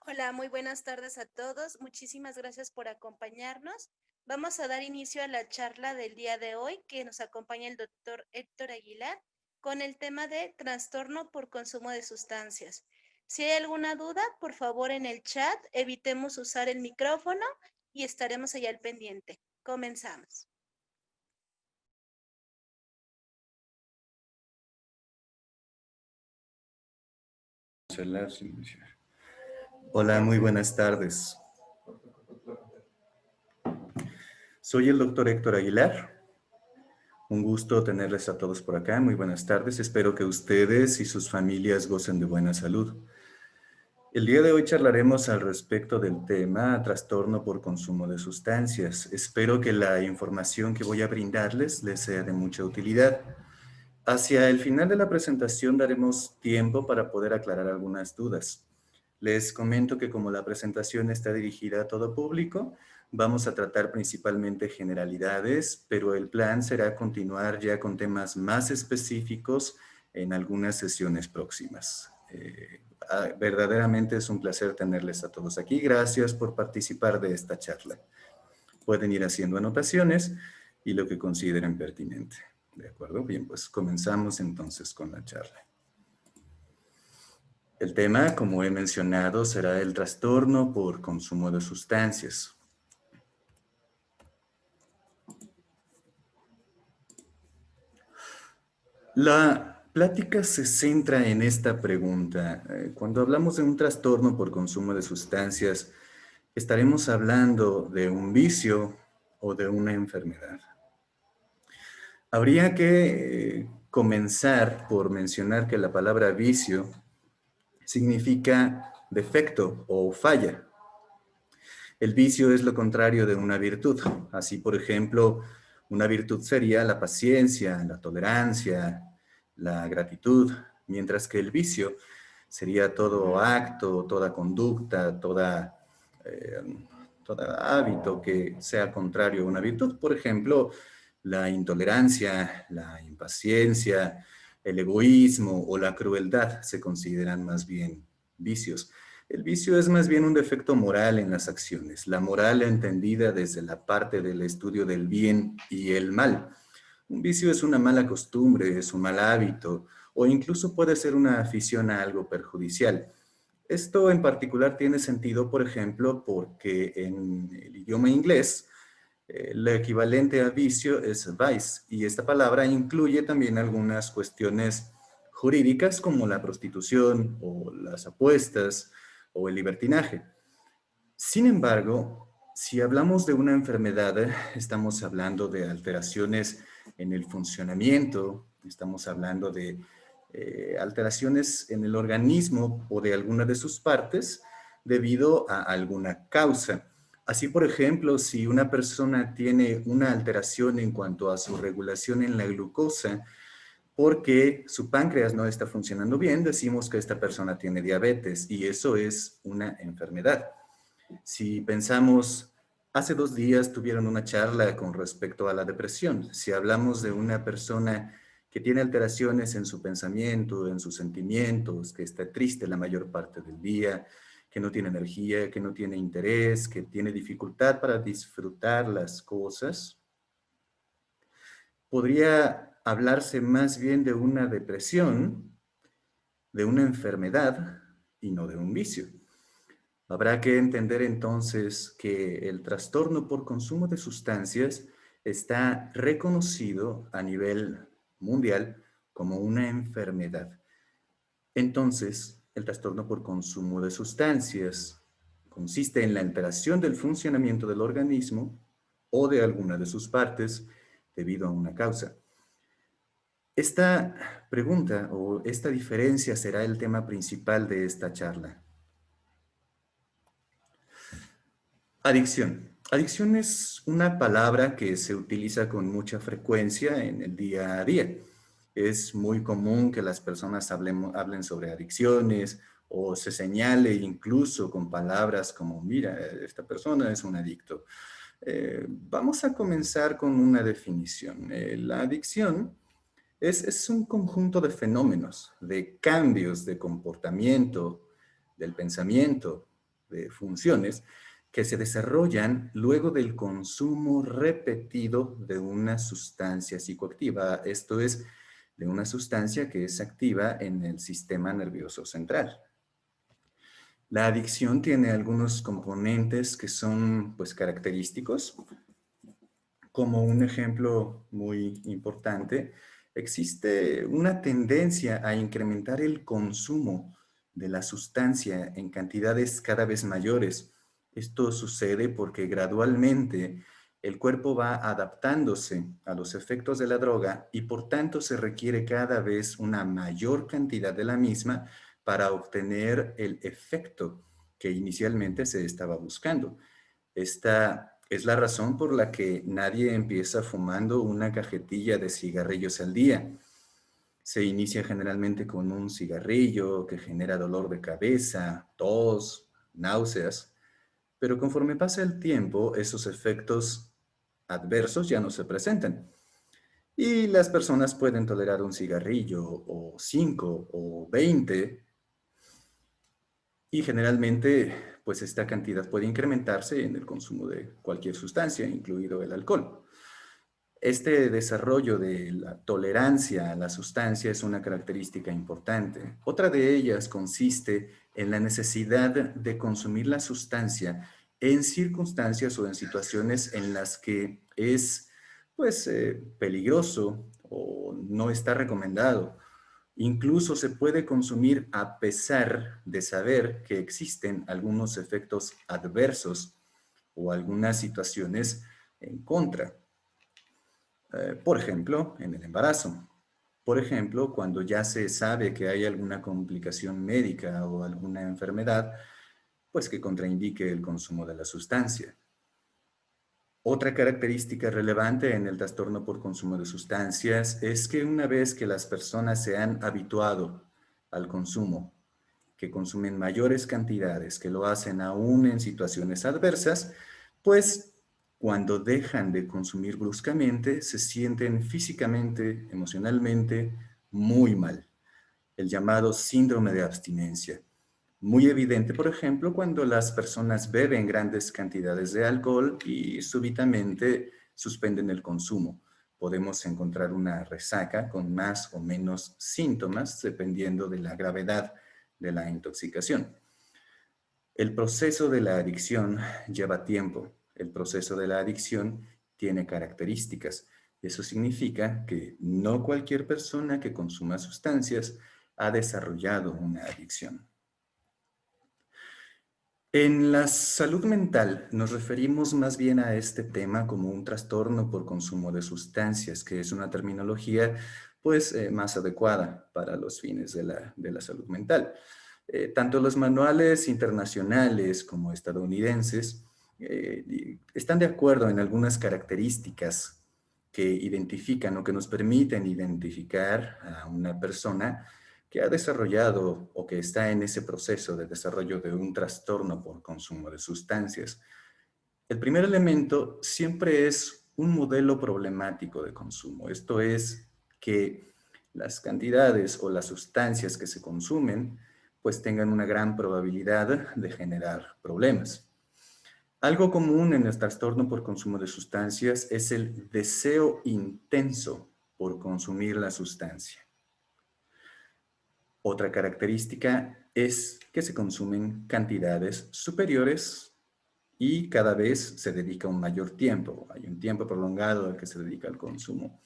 Hola, muy buenas tardes a todos. Muchísimas gracias por acompañarnos. Vamos a dar inicio a la charla del día de hoy que nos acompaña el doctor Héctor Aguilar con el tema de trastorno por consumo de sustancias. Si hay alguna duda, por favor en el chat evitemos usar el micrófono y estaremos allá al pendiente. Comenzamos. Hola, muy buenas tardes. Soy el doctor Héctor Aguilar. Un gusto tenerles a todos por acá. Muy buenas tardes. Espero que ustedes y sus familias gocen de buena salud. El día de hoy charlaremos al respecto del tema trastorno por consumo de sustancias. Espero que la información que voy a brindarles les sea de mucha utilidad. Hacia el final de la presentación daremos tiempo para poder aclarar algunas dudas. Les comento que como la presentación está dirigida a todo público, vamos a tratar principalmente generalidades, pero el plan será continuar ya con temas más específicos en algunas sesiones próximas. Verdaderamente es un placer tenerles a todos aquí. Gracias por participar de esta charla. Pueden ir haciendo anotaciones y lo que consideren pertinente. ¿De acuerdo? Bien, pues comenzamos entonces con la charla. El tema, como he mencionado, será el trastorno por consumo de sustancias. La plática se centra en esta pregunta. Cuando hablamos de un trastorno por consumo de sustancias, ¿estaremos hablando de un vicio o de una enfermedad? Habría que comenzar por mencionar que la palabra vicio significa defecto o falla. El vicio es lo contrario de una virtud. Así, por ejemplo, una virtud sería la paciencia, la tolerancia, la gratitud, mientras que el vicio sería todo acto, toda conducta, eh, todo hábito que sea contrario a una virtud. Por ejemplo, la intolerancia, la impaciencia, el egoísmo o la crueldad se consideran más bien vicios. El vicio es más bien un defecto moral en las acciones, la moral entendida desde la parte del estudio del bien y el mal. Un vicio es una mala costumbre, es un mal hábito o incluso puede ser una afición a algo perjudicial. Esto en particular tiene sentido, por ejemplo, porque en el idioma inglés el equivalente a vicio es vice y esta palabra incluye también algunas cuestiones jurídicas como la prostitución o las apuestas o el libertinaje. Sin embargo, si hablamos de una enfermedad, estamos hablando de alteraciones en el funcionamiento, estamos hablando de alteraciones en el organismo o de alguna de sus partes debido a alguna causa. Así, por ejemplo, si una persona tiene una alteración en cuanto a su regulación en la glucosa, porque su páncreas no está funcionando bien, decimos que esta persona tiene diabetes y eso es una enfermedad. Si pensamos, hace 2 días tuvieron una charla con respecto a la depresión. Si hablamos de una persona que tiene alteraciones en su pensamiento, en sus sentimientos, que está triste la mayor parte del día, que no tiene energía, que no tiene interés, que tiene dificultad para disfrutar las cosas, podría hablarse más bien de una depresión, de una enfermedad y no de un vicio. Habrá que entender entonces que el trastorno por consumo de sustancias está reconocido a nivel mundial como una enfermedad. Entonces, el trastorno por consumo de sustancias consiste en la alteración del funcionamiento del organismo o de alguna de sus partes debido a una causa. Esta pregunta o esta diferencia será el tema principal de esta charla. Adicción. Adicción es una palabra que se utiliza con mucha frecuencia en el día a día. Es muy común que las personas hablen sobre adicciones o se señale incluso con palabras como, mira, esta persona es un adicto. Vamos a comenzar con una definición. La adicción es un conjunto de fenómenos, de cambios de comportamiento, del pensamiento, de funciones que se desarrollan luego del consumo repetido de una sustancia psicoactiva. Esto es, de una sustancia que es activa en el sistema nervioso central. La adicción tiene algunos componentes que son, pues, característicos. Como un ejemplo muy importante, existe una tendencia a incrementar el consumo de la sustancia en cantidades cada vez mayores. Esto sucede porque gradualmente el cuerpo va adaptándose a los efectos de la droga y por tanto se requiere cada vez una mayor cantidad de la misma para obtener el efecto que inicialmente se estaba buscando. Esta es la razón por la que nadie empieza fumando una cajetilla de cigarrillos al día. Se inicia generalmente con un cigarrillo que genera dolor de cabeza, tos, náuseas, pero conforme pasa el tiempo, esos efectos adversos ya no se presentan. Y las personas pueden tolerar un cigarrillo o 5 o 20 y generalmente, pues esta cantidad puede incrementarse en el consumo de cualquier sustancia, incluido el alcohol. Este desarrollo de la tolerancia a la sustancia es una característica importante. Otra de ellas consiste en la necesidad de consumir la sustancia en circunstancias o en situaciones en las que es, pues, peligroso o no está recomendado. Incluso se puede consumir a pesar de saber que existen algunos efectos adversos o algunas situaciones en contra. Por ejemplo, en el embarazo. Por ejemplo, cuando ya se sabe que hay alguna complicación médica o alguna enfermedad, pues que contraindique el consumo de la sustancia. Otra característica relevante en el trastorno por consumo de sustancias es que una vez que las personas se han habituado al consumo, que consumen mayores cantidades, que lo hacen aún en situaciones adversas, pues cuando dejan de consumir bruscamente, se sienten físicamente, emocionalmente muy mal, el llamado síndrome de abstinencia. Muy evidente, por ejemplo, cuando las personas beben grandes cantidades de alcohol y súbitamente suspenden el consumo. Podemos encontrar una resaca con más o menos síntomas dependiendo de la gravedad de la intoxicación. El proceso de la adicción lleva tiempo. El proceso de la adicción tiene características. Eso significa que no cualquier persona que consuma sustancias ha desarrollado una adicción. En la salud mental nos referimos más bien a este tema como un trastorno por consumo de sustancias, que es una terminología pues más adecuada para los fines de la salud mental. Tanto los manuales internacionales como estadounidenses están de acuerdo en algunas características que identifican o que nos permiten identificar a una persona que ha desarrollado o que está en ese proceso de desarrollo de un trastorno por consumo de sustancias. El primer elemento siempre es un modelo problemático de consumo. Esto es que las cantidades o las sustancias que se consumen pues tengan una gran probabilidad de generar problemas. Algo común en el trastorno por consumo de sustancias es el deseo intenso por consumir la sustancia. Otra característica es que se consumen cantidades superiores y cada vez se dedica un mayor tiempo. Hay un tiempo prolongado al que se dedica al consumo.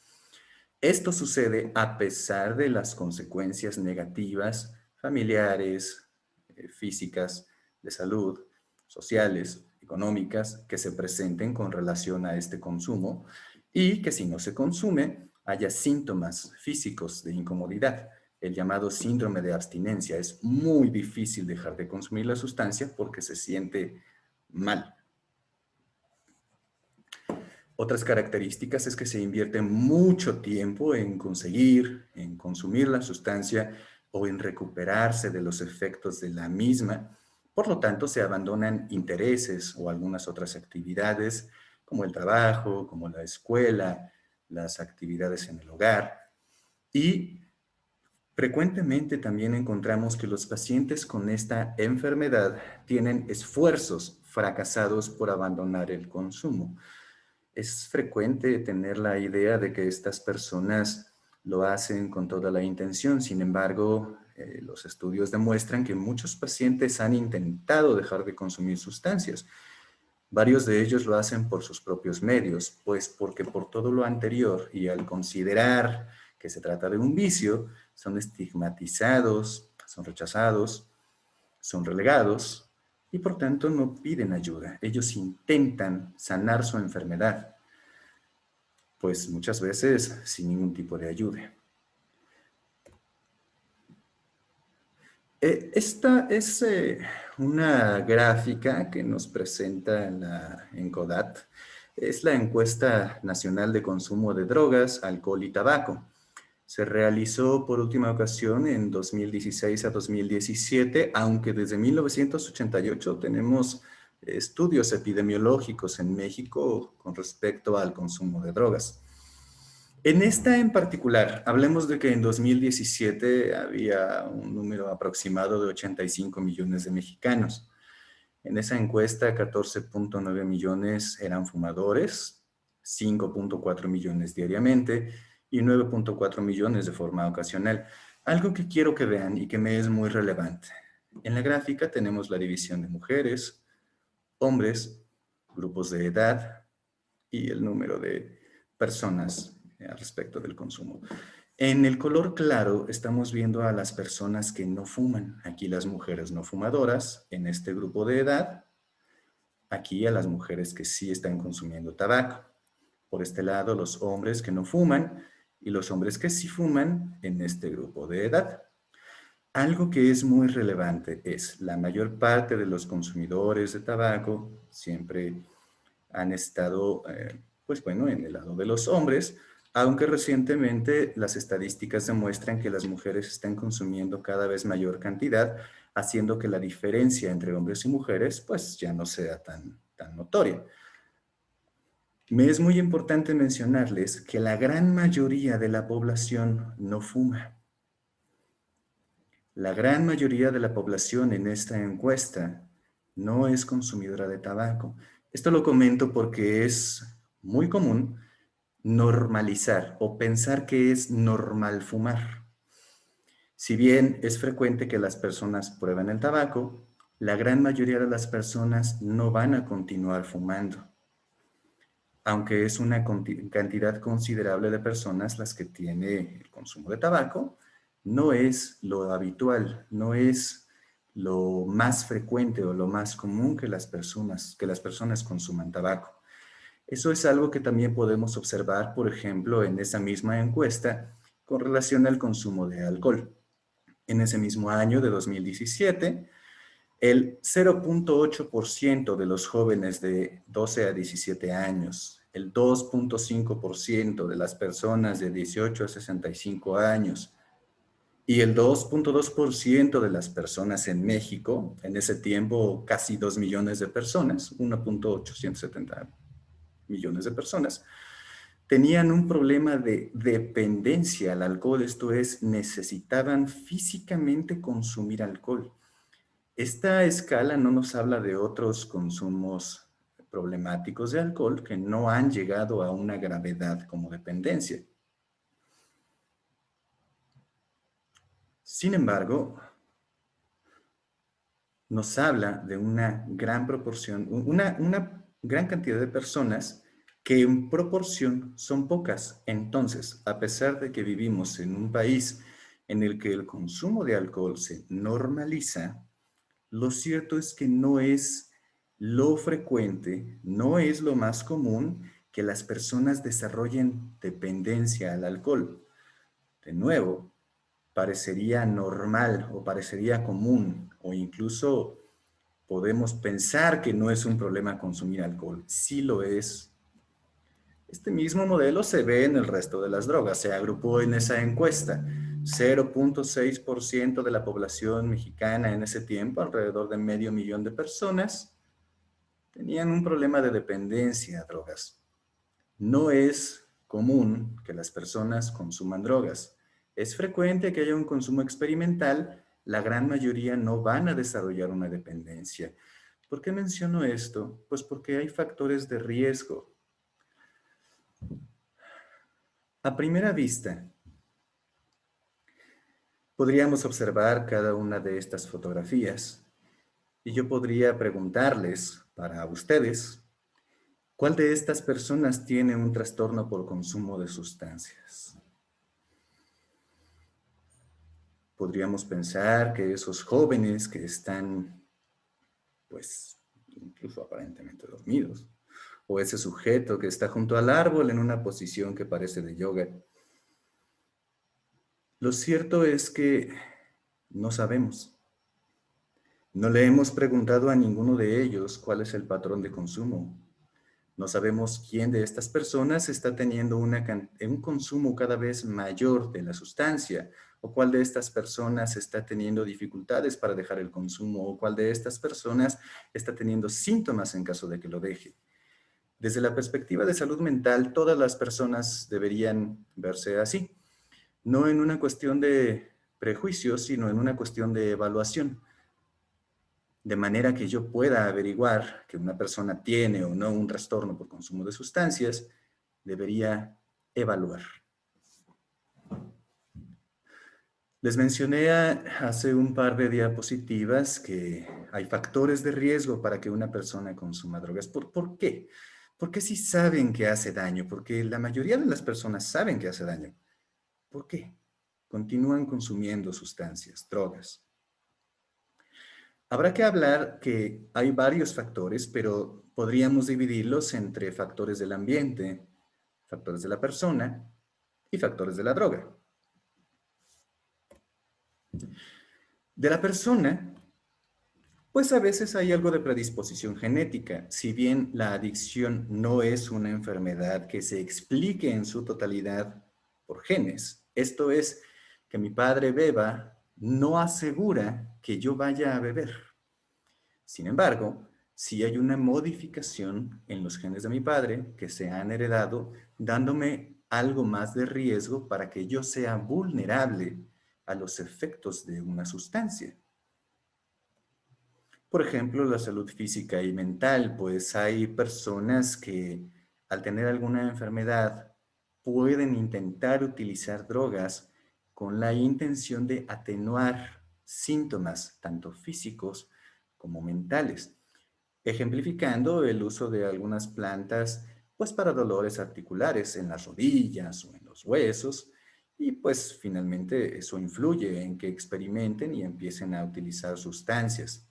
Esto sucede a pesar de las consecuencias negativas familiares, físicas, de salud, sociales, económicas, que se presenten con relación a este consumo y que si no se consume haya síntomas físicos de incomodidad. El llamado síndrome de abstinencia. Es muy difícil dejar de consumir la sustancia porque se siente mal. Otras características es que se invierte mucho tiempo en conseguir, en consumir la sustancia o en recuperarse de los efectos de la misma. Por lo tanto, se abandonan intereses o algunas otras actividades como el trabajo, como la escuela, las actividades en el hogar y Frecuentemente también encontramos que los pacientes con esta enfermedad tienen esfuerzos fracasados por abandonar el consumo. Es frecuente tener la idea de que estas personas lo hacen con toda la intención. Sin embargo, los estudios demuestran que muchos pacientes han intentado dejar de consumir sustancias. Varios de ellos lo hacen por sus propios medios, pues porque por todo lo anterior y al considerar que se trata de un vicio, son estigmatizados, son rechazados, son relegados y por tanto no piden ayuda. Ellos intentan sanar su enfermedad, pues muchas veces sin ningún tipo de ayuda. Esta es una gráfica que nos presenta en CODAT. Es la encuesta nacional de consumo de drogas, alcohol y tabaco. Se realizó por última ocasión en 2016 a 2017, aunque desde 1988 tenemos estudios epidemiológicos en México con respecto al consumo de drogas. En esta en particular, hablemos de que en 2017 había un número aproximado de 85 millones de mexicanos. En esa encuesta, 14.9 millones eran fumadores, 5.4 millones diariamente y 9.4 millones de forma ocasional. Algo que quiero que vean y que me es muy relevante. En la gráfica tenemos la división de mujeres, hombres, grupos de edad y el número de personas al respecto del consumo. En el color claro estamos viendo a las personas que no fuman. Aquí las mujeres no fumadoras en este grupo de edad. Aquí a las mujeres que sí están consumiendo tabaco. Por este lado, los hombres que no fuman y los hombres que sí fuman en este grupo de edad. Algo que es muy relevante es la mayor parte de los consumidores de tabaco siempre han estado, pues bueno, en el lado de los hombres, aunque recientemente las estadísticas demuestran que las mujeres están consumiendo cada vez mayor cantidad, haciendo que la diferencia entre hombres y mujeres pues ya no sea tan notoria. Me es muy importante mencionarles que la gran mayoría de la población no fuma. La gran mayoría de la población en esta encuesta no es consumidora de tabaco. Esto lo comento porque es muy común normalizar o pensar que es normal fumar. Si bien es frecuente que las personas prueben el tabaco, la gran mayoría de las personas no van a continuar fumando, aunque es una cantidad considerable de personas las que tiene el consumo de tabaco, no es lo habitual, no es lo más frecuente o lo más común que las personas consuman tabaco. Eso es algo que también podemos observar, por ejemplo, en esa misma encuesta con relación al consumo de alcohol. En ese mismo año de 2017, el 0.8% de los jóvenes de 12 a 17 años, el 2.5% de las personas de 18 a 65 años y el 2.2% de las personas en México, en ese tiempo casi 2 millones de personas, 1.870 millones de personas, tenían un problema de dependencia al alcohol, esto es, necesitaban físicamente consumir alcohol. Esta escala no nos habla de otros consumos problemáticos de alcohol que no han llegado a una gravedad como dependencia. Sin embargo, nos habla de una gran proporción, una gran cantidad de personas que en proporción son pocas. Entonces, a pesar de que vivimos en un país en el que el consumo de alcohol se normaliza, lo cierto es que no es lo frecuente, no es lo más común que las personas desarrollen dependencia al alcohol. De nuevo, parecería normal o parecería común o incluso podemos pensar que no es un problema consumir alcohol. Sí lo es. Este mismo modelo se ve en el resto de las drogas. Se agrupó en esa encuesta. 0.6% de la población mexicana en ese tiempo, alrededor de medio millón de personas, tenían un problema de dependencia a drogas. No es común que las personas consuman drogas. Es frecuente que haya un consumo experimental, la gran mayoría no van a desarrollar una dependencia. ¿Por qué menciono esto? Pues porque hay factores de riesgo. A primera vista, podríamos observar cada una de estas fotografías y yo podría preguntarles para ustedes, ¿cuál de estas personas tiene un trastorno por consumo de sustancias? Podríamos pensar que esos jóvenes que están, pues, incluso aparentemente dormidos, o ese sujeto que está junto al árbol en una posición que parece de yoga. Lo cierto es que no sabemos. No le hemos preguntado a ninguno de ellos cuál es el patrón de consumo. No sabemos quién de estas personas está teniendo un consumo cada vez mayor de la sustancia, o cuál de estas personas está teniendo dificultades para dejar el consumo, o cuál de estas personas está teniendo síntomas en caso de que lo deje. Desde la perspectiva de salud mental, todas las personas deberían verse así, no en una cuestión de prejuicios, sino en una cuestión de evaluación, de manera que yo pueda averiguar que una persona tiene o no un trastorno por consumo de sustancias, debería evaluar. Les mencioné hace un par de diapositivas que hay factores de riesgo para que una persona consuma drogas. ¿Por qué? Porque sí saben que hace daño, porque la mayoría de las personas saben que hace daño. ¿Por qué? Continúan consumiendo sustancias, drogas. Habrá que hablar que hay varios factores, pero podríamos dividirlos entre factores del ambiente, factores de la persona y factores de la droga. De la persona, pues a veces hay algo de predisposición genética. Si bien la adicción no es una enfermedad que se explique en su totalidad por genes, esto es, que mi padre beba no asegura que yo vaya a beber. Sin embargo, sí hay una modificación en los genes de mi padre que se han heredado, dándome algo más de riesgo para que yo sea vulnerable a los efectos de una sustancia. Por ejemplo, la salud física y mental, pues hay personas que al tener alguna enfermedad pueden intentar utilizar drogas con la intención de atenuar síntomas, tanto físicos como mentales, ejemplificando el uso de algunas plantas, pues para dolores articulares en las rodillas o en los huesos, y pues finalmente eso influye en que experimenten y empiecen a utilizar sustancias.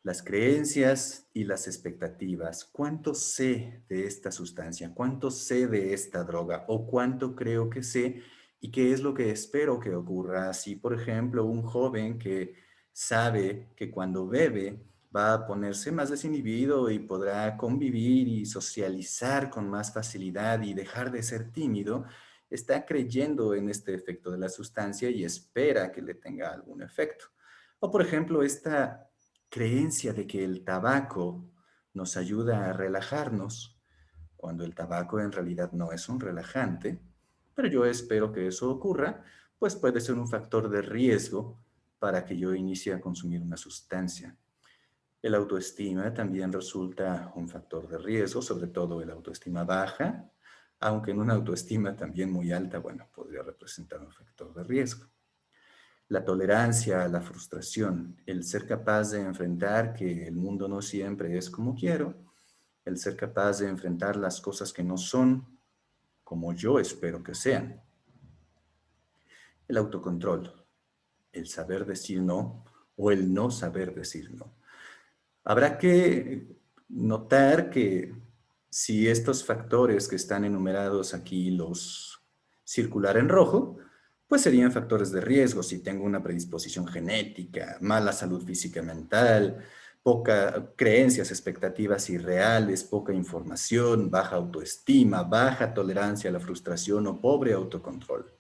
Las creencias y las expectativas. ¿Cuánto sé de esta sustancia? ¿Cuánto sé de esta droga? ¿O cuánto creo que sé? ¿Y qué es lo que espero que ocurra? Si, por ejemplo, un joven que sabe que cuando bebe va a ponerse más desinhibido y podrá convivir y socializar con más facilidad y dejar de ser tímido, está creyendo en este efecto de la sustancia y espera que le tenga algún efecto. O, por ejemplo, esta creencia de que el tabaco nos ayuda a relajarnos, cuando el tabaco en realidad no es un relajante, pero yo espero que eso ocurra, pues puede ser un factor de riesgo para que yo inicie a consumir una sustancia. El autoestima también resulta un factor de riesgo, sobre todo el autoestima baja, aunque en una autoestima también muy alta, bueno, podría representar un factor de riesgo. La tolerancia a la frustración, el ser capaz de enfrentar que el mundo no siempre es como quiero, el ser capaz de enfrentar las cosas que no son como yo espero que sean. El autocontrol, el saber decir no o el no saber decir no. Habrá que notar que si estos factores que están enumerados aquí los circular en rojo, pues serían factores de riesgo si tengo una predisposición genética, mala salud física y mental, poca creencias, expectativas irreales, poca información, baja autoestima, baja tolerancia a la frustración o pobre autocontrol.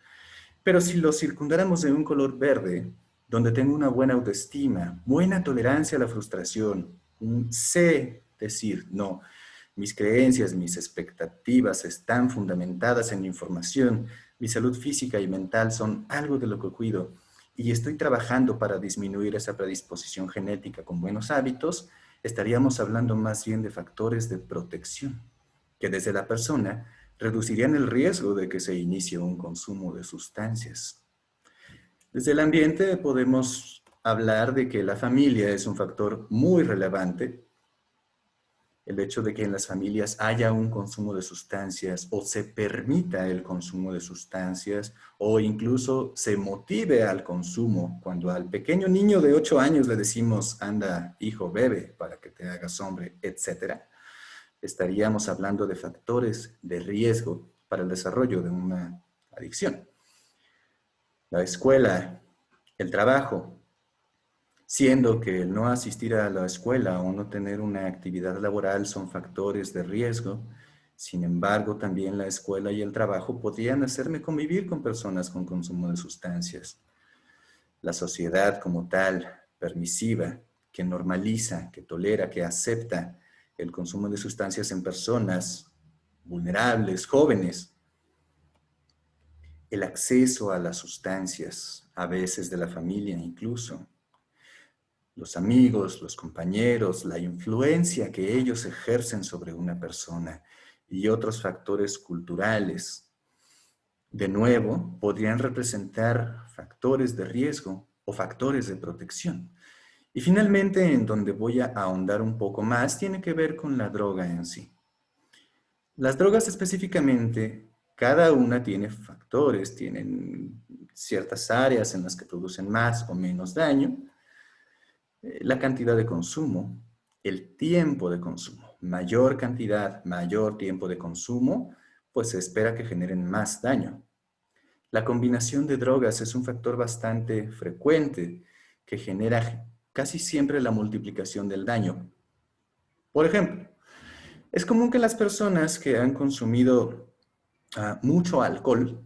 Pero si lo circundáramos de un color verde, donde tengo una buena autoestima, buena tolerancia a la frustración, sé decir no, mis creencias, mis expectativas están fundamentadas en información, mi salud física y mental son algo de lo que cuido y estoy trabajando para disminuir esa predisposición genética con buenos hábitos, estaríamos hablando más bien de factores de protección, que desde la persona reducirían el riesgo de que se inicie un consumo de sustancias. Desde el ambiente podemos hablar de que la familia es un factor muy relevante. El hecho de que en las familias haya un consumo de sustancias o se permita el consumo de sustancias o incluso se motive al consumo. Cuando al pequeño niño de 8 años le decimos, anda, hijo, bebe para que te hagas hombre, etcétera, estaríamos hablando de factores de riesgo para el desarrollo de una adicción. La escuela, el trabajo, siendo que el no asistir a la escuela o no tener una actividad laboral son factores de riesgo. Sin embargo, también la escuela y el trabajo podrían hacerme convivir con personas con consumo de sustancias. La sociedad como tal, permisiva, que normaliza, que tolera, que acepta el consumo de sustancias en personas vulnerables, jóvenes, el acceso a las sustancias, a veces de la familia incluso, los amigos, los compañeros, la influencia que ellos ejercen sobre una persona y otros factores culturales, de nuevo, podrían representar factores de riesgo o factores de protección. Y finalmente, en donde voy a ahondar un poco más, tiene que ver con la droga en sí. Las drogas específicamente, cada una tiene factores, tienen ciertas áreas en las que producen más o menos daño, la cantidad de consumo, el tiempo de consumo. Mayor cantidad, mayor tiempo de consumo, pues se espera que generen más daño. La combinación de drogas es un factor bastante frecuente que genera casi siempre la multiplicación del daño. Por ejemplo, es común que las personas que han consumido mucho alcohol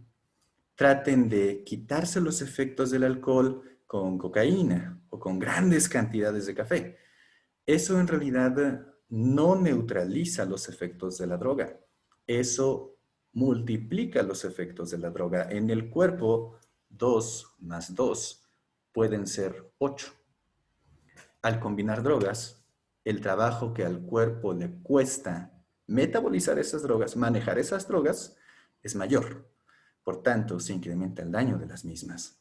traten de quitarse los efectos del alcohol con cocaína o con grandes cantidades de café. Eso en realidad no neutraliza los efectos de la droga. Eso multiplica los efectos de la droga. En el cuerpo, 2 más 2 pueden ser 8. Al combinar drogas, el trabajo que al cuerpo le cuesta metabolizar esas drogas, manejar esas drogas, es mayor. Por tanto, se incrementa el daño de las mismas.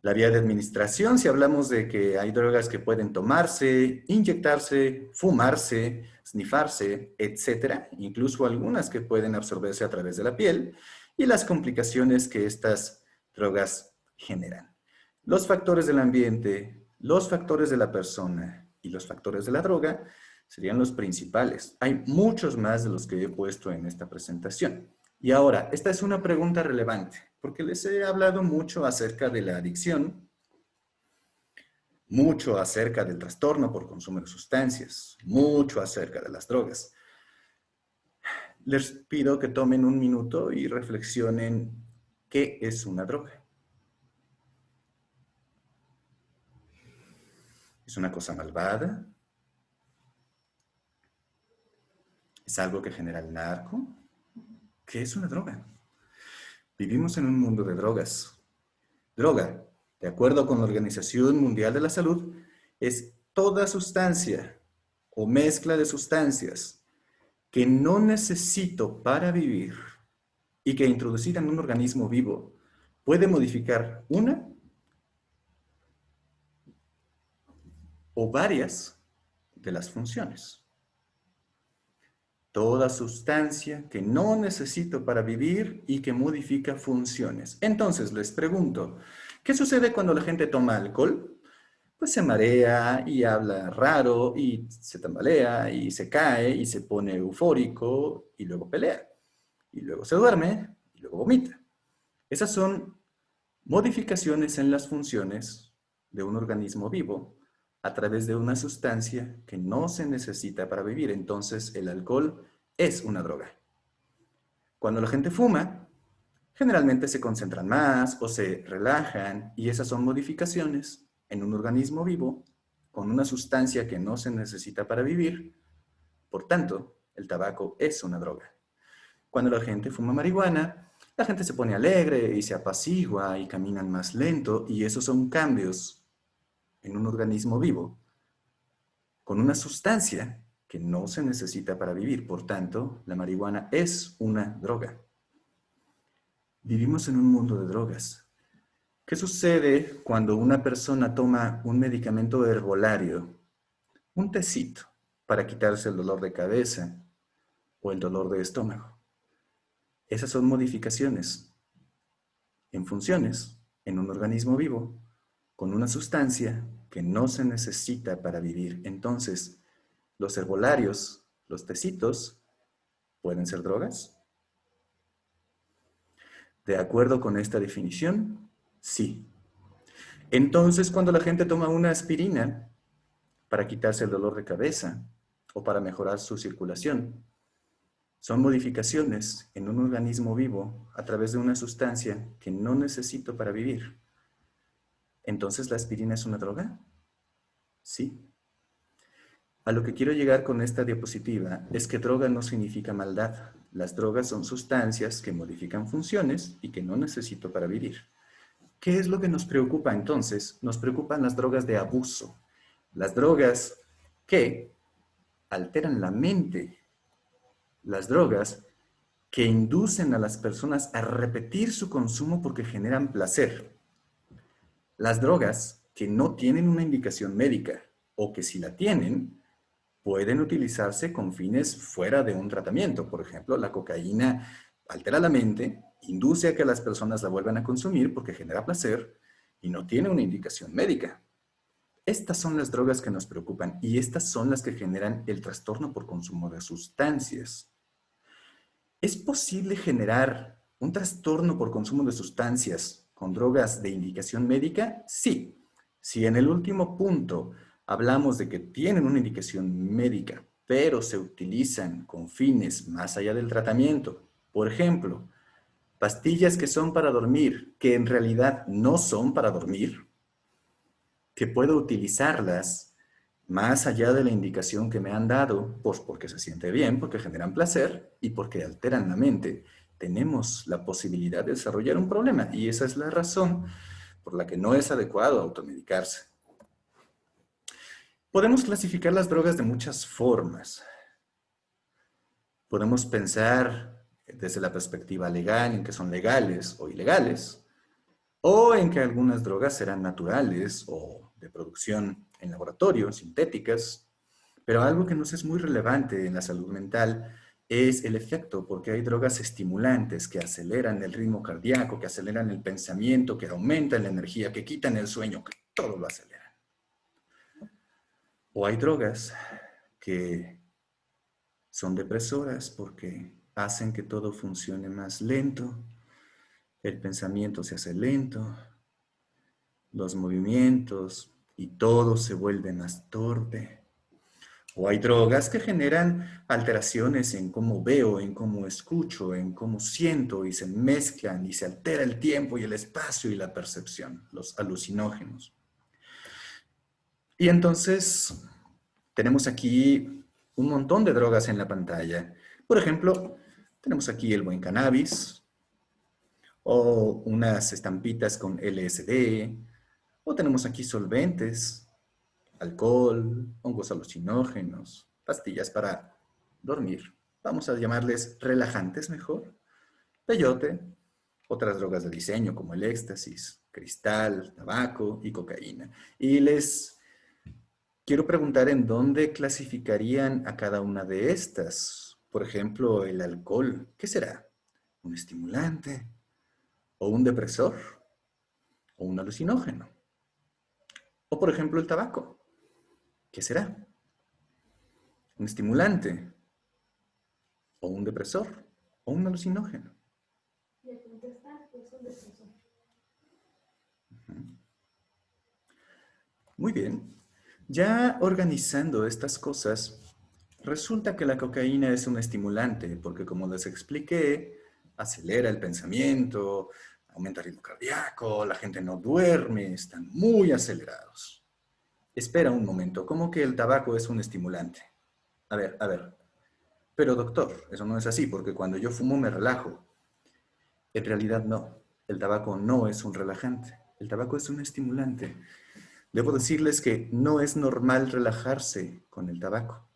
La vía de administración, si hablamos de que hay drogas que pueden tomarse, inyectarse, fumarse, snifarse, etcétera, incluso algunas que pueden absorberse a través de la piel, y las complicaciones que estas drogas generan. Los factores del ambiente, los factores de la persona y los factores de la droga serían los principales. Hay muchos más de los que he puesto en esta presentación. Y ahora, esta es una pregunta relevante, porque les he hablado mucho acerca de la adicción, mucho acerca del trastorno por consumo de sustancias, mucho acerca de las drogas. Les pido que tomen un minuto y reflexionen qué es una droga. ¿Es una cosa malvada? ¿Es algo que genera el narco? ¿Qué es una droga? Vivimos en un mundo de drogas. Droga, de acuerdo con la Organización Mundial de la Salud, es toda sustancia o mezcla de sustancias que no necesito para vivir y que introducida en un organismo vivo puede modificar una o varias de las funciones. Toda sustancia que no necesito para vivir y que modifica funciones. Entonces les pregunto, ¿qué sucede cuando la gente toma alcohol? Pues se marea y habla raro y se tambalea y se cae y se pone eufórico y luego pelea. Y luego se duerme y luego vomita. Esas son modificaciones en las funciones de un organismo vivo a través de una sustancia que no se necesita para vivir. Entonces, el alcohol es una droga. Cuando la gente fuma, generalmente se concentran más o se relajan y esas son modificaciones en un organismo vivo con una sustancia que no se necesita para vivir. Por tanto, el tabaco es una droga. Cuando la gente fuma marihuana, La gente se pone alegre y se apacigua y caminan más lento, y esos son cambios en un organismo vivo con una sustancia que no se necesita para vivir. Por tanto, la marihuana es una droga. Vivimos en un mundo de drogas. ¿Qué sucede cuando una persona toma un medicamento herbolario, un tecito, para quitarse el dolor de cabeza o el dolor de estómago? Esas son modificaciones en funciones en un organismo vivo con una sustancia que no se necesita para vivir. Entonces, los herbolarios, los tecitos, ¿pueden ser drogas? De acuerdo con esta definición, sí. Entonces, cuando la gente toma una aspirina para quitarse el dolor de cabeza o para mejorar su circulación, son modificaciones en un organismo vivo a través de una sustancia que no necesito para vivir. ¿Entonces la aspirina es una droga? Sí. A lo que quiero llegar con esta diapositiva es que droga no significa maldad. Las drogas son sustancias que modifican funciones y que no necesito para vivir. ¿Qué es lo que nos preocupa entonces? Nos preocupan las drogas de abuso. Las drogas que alteran la mente. Las drogas que inducen a las personas a repetir su consumo porque generan placer. Las drogas que no tienen una indicación médica o que si la tienen, pueden utilizarse con fines fuera de un tratamiento. Por ejemplo, la cocaína altera la mente, induce a que las personas la vuelvan a consumir porque genera placer y no tiene una indicación médica. Estas son las drogas que nos preocupan y estas son las que generan el trastorno por consumo de sustancias. ¿Es posible generar un trastorno por consumo de sustancias con drogas de indicación médica? Sí. Si en el último punto hablamos de que tienen una indicación médica, pero se utilizan con fines más allá del tratamiento, por ejemplo, pastillas que son para dormir, que en realidad no son para dormir, que puedo utilizarlas más allá de la indicación que me han dado, pues porque se siente bien, porque generan placer y porque alteran la mente, tenemos la posibilidad de desarrollar un problema. Y esa es la razón por la que no es adecuado automedicarse. Podemos clasificar las drogas de muchas formas. Podemos pensar desde la perspectiva legal en que son legales o ilegales, o en que algunas drogas serán naturales o de producción en laboratorio, sintéticas, pero algo que nos es muy relevante en la salud mental es el efecto, porque hay drogas estimulantes que aceleran el ritmo cardíaco, que aceleran el pensamiento, que aumentan la energía, que quitan el sueño, que todo lo aceleran. O hay drogas que son depresoras porque hacen que todo funcione más lento, el pensamiento se hace lento, los movimientos y todo se vuelve más torpe. O hay drogas que generan alteraciones en cómo veo, en cómo escucho, en cómo siento y se mezclan y se altera el tiempo y el espacio y la percepción, los alucinógenos. Y entonces tenemos aquí un montón de drogas en la pantalla. Por ejemplo, tenemos aquí el buen cannabis o unas estampitas con LSD, o tenemos aquí solventes, alcohol, hongos alucinógenos, pastillas para dormir. Vamos a llamarles relajantes mejor. Peyote, otras drogas de diseño como el éxtasis, cristal, tabaco y cocaína. Y les quiero preguntar en dónde clasificarían a cada una de estas. Por ejemplo, el alcohol, ¿qué será? ¿Un estimulante? ¿O un depresor? ¿O un alucinógeno? O por ejemplo el tabaco, ¿qué será? ¿Un estimulante? ¿O un depresor? ¿O un alucinógeno? Muy bien. Ya organizando estas cosas, resulta que la cocaína es un estimulante, porque como les expliqué, acelera el pensamiento, aumenta el ritmo cardíaco, la gente no duerme, están muy acelerados. Espera un momento, ¿cómo que el tabaco es un estimulante? A ver. Pero doctor, eso no es así, porque cuando yo fumo me relajo. En realidad no. El tabaco no es un relajante. El tabaco es un estimulante. Debo decirles que no es normal relajarse con el tabaco.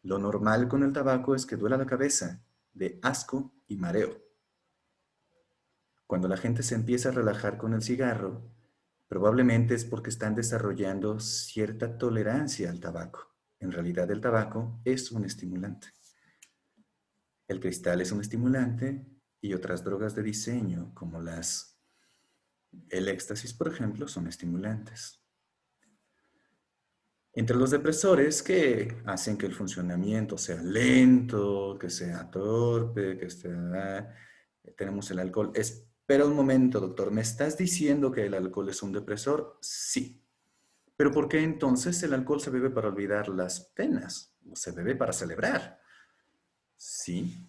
Lo normal con el tabaco es que duela la cabeza de asco y mareo. Cuando la gente se empieza a relajar con el cigarro, probablemente es porque están desarrollando cierta tolerancia al tabaco. En realidad el tabaco es un estimulante. El cristal es un estimulante y otras drogas de diseño, como el éxtasis, por ejemplo, son estimulantes. Entre los depresores que hacen que el funcionamiento sea lento, que sea torpe, tenemos el alcohol. Espera un momento, doctor, ¿me estás diciendo que el alcohol es un depresor? Sí. ¿Pero por qué entonces el alcohol se bebe para olvidar las penas? ¿O se bebe para celebrar? Sí,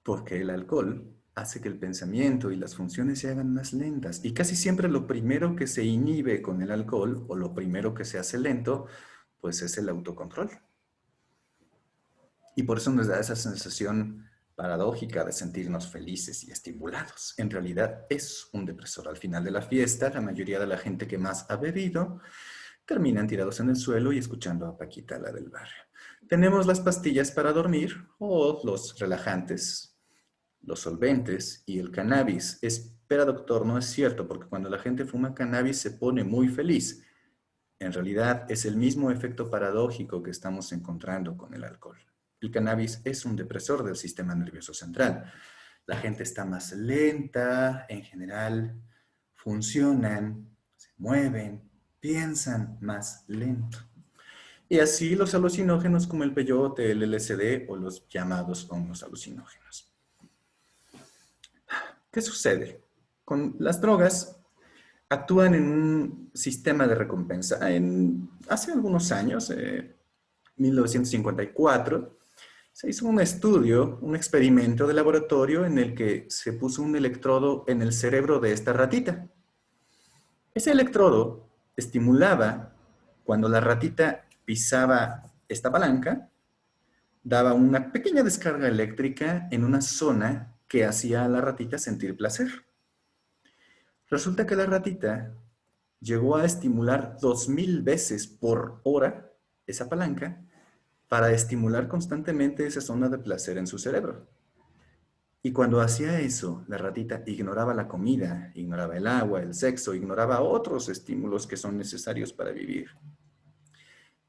porque el alcohol hace que el pensamiento y las funciones se hagan más lentas. Y casi siempre lo primero que se inhibe con el alcohol, o lo primero que se hace lento, pues es el autocontrol. Y por eso nos da esa sensación paradójica de sentirnos felices y estimulados. En realidad es un depresor. Al final de la fiesta, la mayoría de la gente que más ha bebido terminan tirados en el suelo y escuchando a Paquita, la del barrio. Tenemos las pastillas para dormir o los relajantes, los solventes y el cannabis. Espera, doctor, no es cierto, porque cuando la gente fuma cannabis se pone muy feliz. En realidad es el mismo efecto paradójico que estamos encontrando con el alcohol. El cannabis es un depresor del sistema nervioso central. La gente está más lenta, en general, funcionan, se mueven, piensan más lento. Y así los alucinógenos como el peyote, el LSD o los llamados hongos alucinógenos. ¿Qué sucede? Con las drogas actúan en un sistema de recompensa. Hace algunos años, 1954, se hizo un estudio, un experimento de laboratorio en el que se puso un electrodo en el cerebro de esta ratita. Ese electrodo estimulaba cuando la ratita pisaba esta palanca, daba una pequeña descarga eléctrica en una zona que hacía a la ratita sentir placer. Resulta que la ratita llegó a estimular 2000 veces por hora esa palanca para estimular constantemente esa zona de placer en su cerebro. Y cuando hacía eso, la ratita ignoraba la comida, ignoraba el agua, el sexo, ignoraba otros estímulos que son necesarios para vivir.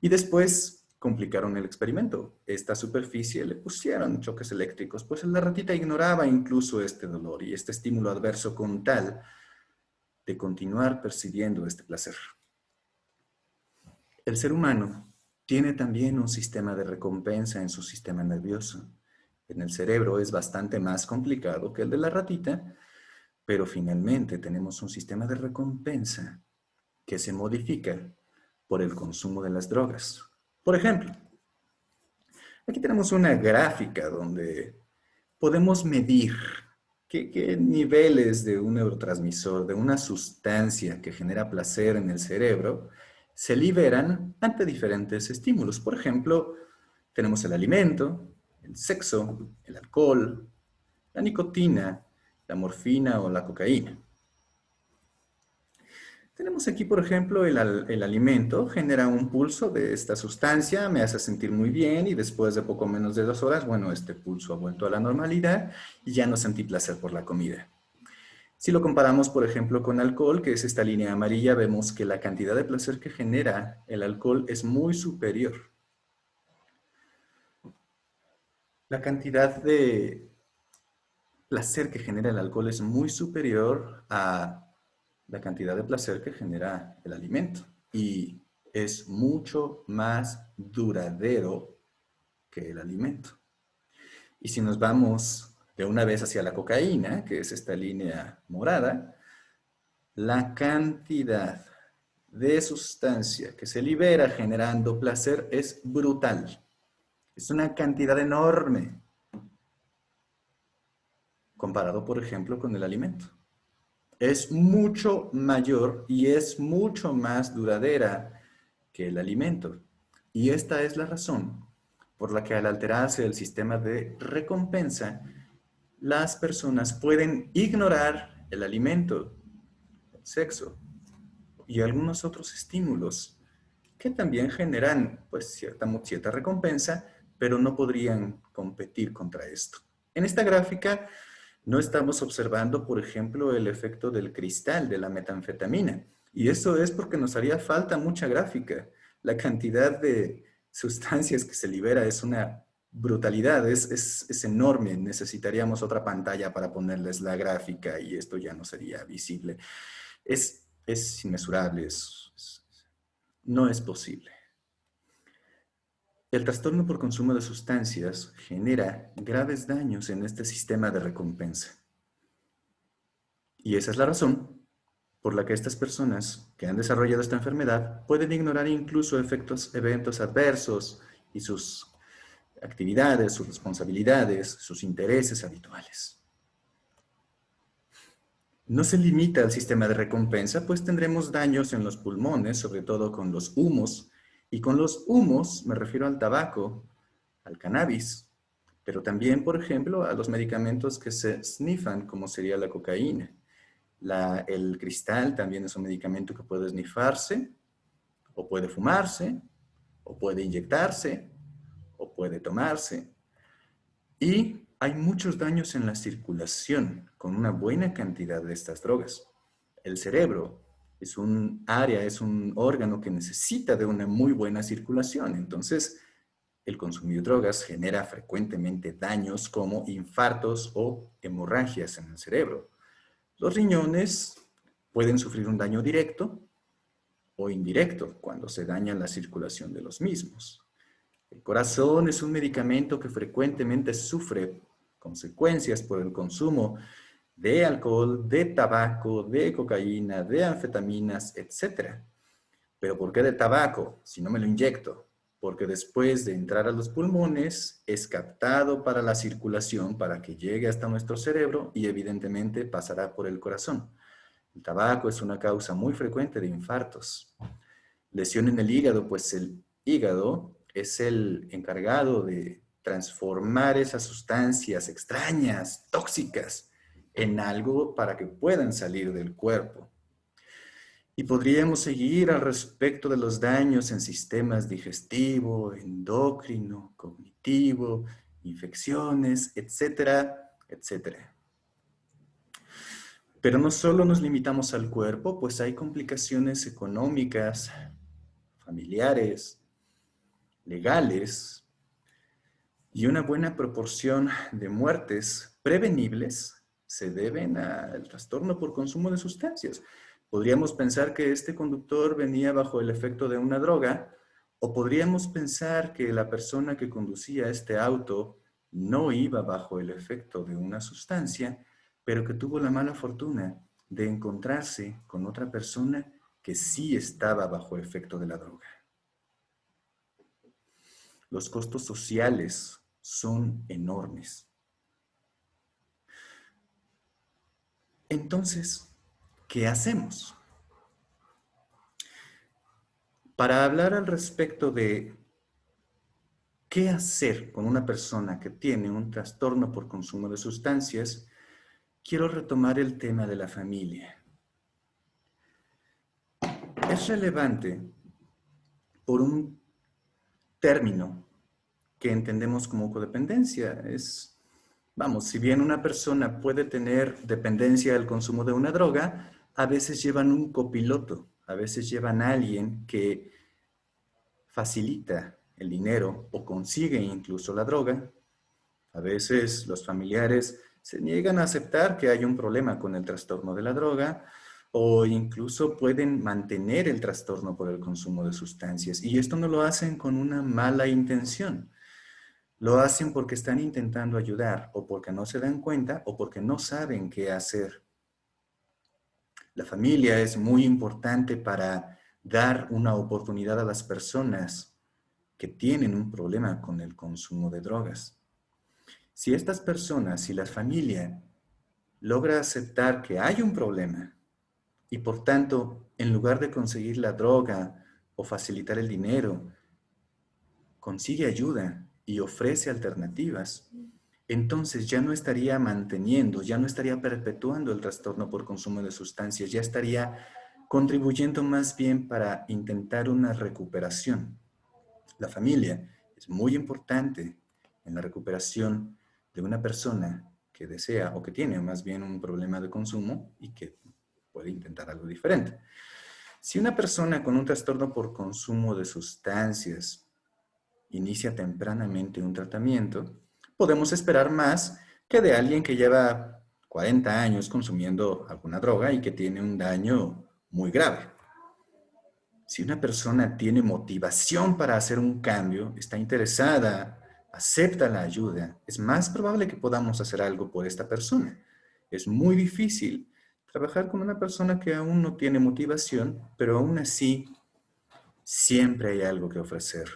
Y después complicaron el experimento. Esta superficie le pusieron choques eléctricos, pues la ratita ignoraba incluso este dolor y este estímulo adverso con tal de continuar percibiendo este placer. El ser humano tiene también un sistema de recompensa en su sistema nervioso. En el cerebro es bastante más complicado que el de la ratita, pero finalmente tenemos un sistema de recompensa que se modifica por el consumo de las drogas. Por ejemplo, aquí tenemos una gráfica donde podemos medir qué niveles de un neurotransmisor, de una sustancia que genera placer en el cerebro, se liberan ante diferentes estímulos. Por ejemplo, tenemos el alimento, el sexo, el alcohol, la nicotina, la morfina o la cocaína. Tenemos aquí, por ejemplo, el alimento genera un pulso de esta sustancia, me hace sentir muy bien y después de poco menos de 2 horas, bueno, este pulso ha vuelto a la normalidad y ya no sentí placer por la comida. Si lo comparamos, por ejemplo, con alcohol, que es esta línea amarilla, vemos que la cantidad de placer que genera el alcohol es muy superior. La cantidad de placer que genera el alcohol es muy superior a la cantidad de placer que genera el alimento y es mucho más duradero que el alimento. Y si nos vamos de una vez hacia la cocaína, que es esta línea morada, la cantidad de sustancia que se libera generando placer es brutal. Es una cantidad enorme comparado, por ejemplo, con el alimento. Es mucho mayor y es mucho más duradera que el alimento. Y esta es la razón por la que al alterarse el sistema de recompensa, las personas pueden ignorar el alimento, el sexo y algunos otros estímulos que también generan pues cierta recompensa, pero no podrían competir contra esto. En esta gráfica no estamos observando, por ejemplo, el efecto del cristal, de la metanfetamina. Y eso es porque nos haría falta mucha gráfica. La cantidad de sustancias que se libera es una brutalidad, es enorme. Necesitaríamos otra pantalla para ponerles la gráfica y esto ya no sería visible. Es inmesurable, no es posible. El trastorno por consumo de sustancias genera graves daños en este sistema de recompensa. Y esa es la razón por la que estas personas que han desarrollado esta enfermedad pueden ignorar incluso eventos adversos y sus actividades, sus responsabilidades, sus intereses habituales. No se limita al sistema de recompensa, pues tendremos daños en los pulmones, sobre todo con los humos. Y con los humos me refiero al tabaco, al cannabis, pero también, por ejemplo, a los medicamentos que se snifan, como sería la cocaína. El cristal también es un medicamento que puede snifarse, o puede fumarse, o puede inyectarse, o puede tomarse. Y hay muchos daños en la circulación con una buena cantidad de estas drogas. El cerebro es un área, es un órgano que necesita de una muy buena circulación. Entonces, el consumir drogas genera frecuentemente daños como infartos o hemorragias en el cerebro. Los riñones pueden sufrir un daño directo o indirecto cuando se daña la circulación de los mismos. El corazón es un medicamento que frecuentemente sufre consecuencias por el consumo de alcohol, de tabaco, de cocaína, de anfetaminas, etc. ¿Pero por qué de tabaco? Si no me lo inyecto. Porque después de entrar a los pulmones, es captado para la circulación, para que llegue hasta nuestro cerebro y evidentemente pasará por el corazón. El tabaco es una causa muy frecuente de infartos. Lesión en el hígado, pues el hígado es el encargado de transformar esas sustancias extrañas, tóxicas, en algo para que puedan salir del cuerpo. Y podríamos seguir al respecto de los daños en sistemas digestivo, endocrino, cognitivo, infecciones, etcétera, etcétera. Pero no solo nos limitamos al cuerpo, pues hay complicaciones económicas, familiares, legales y una buena proporción de muertes prevenibles se deben al trastorno por consumo de sustancias. Podríamos pensar que este conductor venía bajo el efecto de una droga, o podríamos pensar que la persona que conducía este auto no iba bajo el efecto de una sustancia, pero que tuvo la mala fortuna de encontrarse con otra persona que sí estaba bajo efecto de la droga. Los costos sociales son enormes. Entonces, ¿qué hacemos? Para hablar al respecto de qué hacer con una persona que tiene un trastorno por consumo de sustancias, quiero retomar el tema de la familia. Es relevante por un término que entendemos como codependencia. Si bien una persona puede tener dependencia del consumo de una droga, a veces llevan un copiloto, a veces llevan a alguien que facilita el dinero o consigue incluso la droga. A veces los familiares se niegan a aceptar que hay un problema con el trastorno de la droga o incluso pueden mantener el trastorno por el consumo de sustancias. Y esto no lo hacen con una mala intención. Lo hacen porque están intentando ayudar o porque no se dan cuenta o porque no saben qué hacer. La familia es muy importante para dar una oportunidad a las personas que tienen un problema con el consumo de drogas. Si estas personas, si la familia logra aceptar que hay un problema y por tanto, en lugar de conseguir la droga o facilitar el dinero, consigue ayuda y ofrece alternativas, entonces ya no estaría manteniendo, ya no estaría perpetuando el trastorno por consumo de sustancias, ya estaría contribuyendo más bien para intentar una recuperación. La familia es muy importante en la recuperación de una persona que desea o que tiene más bien un problema de consumo y que puede intentar algo diferente. Si una persona con un trastorno por consumo de sustancias inicia tempranamente un tratamiento, podemos esperar más que de alguien que lleva 40 años consumiendo alguna droga y que tiene un daño muy grave. Si una persona tiene motivación para hacer un cambio, está interesada, acepta la ayuda, es más probable que podamos hacer algo por esta persona. Es muy difícil trabajar con una persona que aún no tiene motivación, pero aún así siempre hay algo que ofrecer.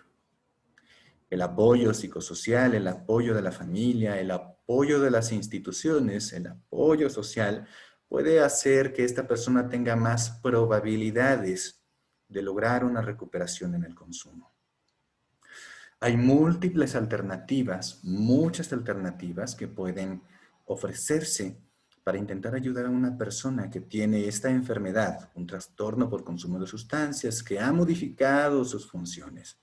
El apoyo psicosocial, el apoyo de la familia, el apoyo de las instituciones, el apoyo social puede hacer que esta persona tenga más probabilidades de lograr una recuperación en el consumo. Hay múltiples alternativas, muchas alternativas que pueden ofrecerse para intentar ayudar a una persona que tiene esta enfermedad, un trastorno por consumo de sustancias que ha modificado sus funciones.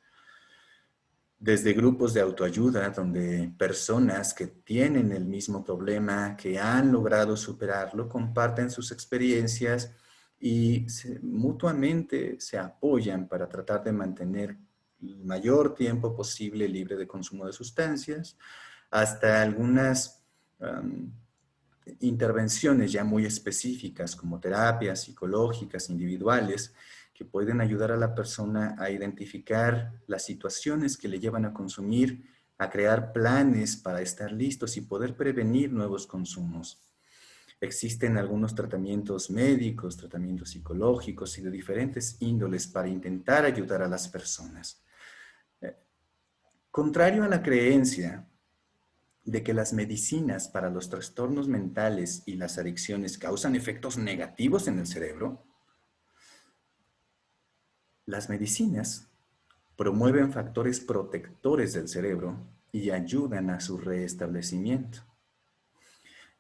Desde grupos de autoayuda, donde personas que tienen el mismo problema, que han logrado superarlo, comparten sus experiencias y mutuamente se apoyan para tratar de mantener el mayor tiempo posible libre de consumo de sustancias, hasta algunas intervenciones ya muy específicas como terapias psicológicas individuales que pueden ayudar a la persona a identificar las situaciones que le llevan a consumir, a crear planes para estar listos y poder prevenir nuevos consumos. Existen algunos tratamientos médicos, tratamientos psicológicos y de diferentes índoles para intentar ayudar a las personas. Contrario a la creencia de que las medicinas para los trastornos mentales y las adicciones causan efectos negativos en el cerebro, las medicinas promueven factores protectores del cerebro y ayudan a su restablecimiento.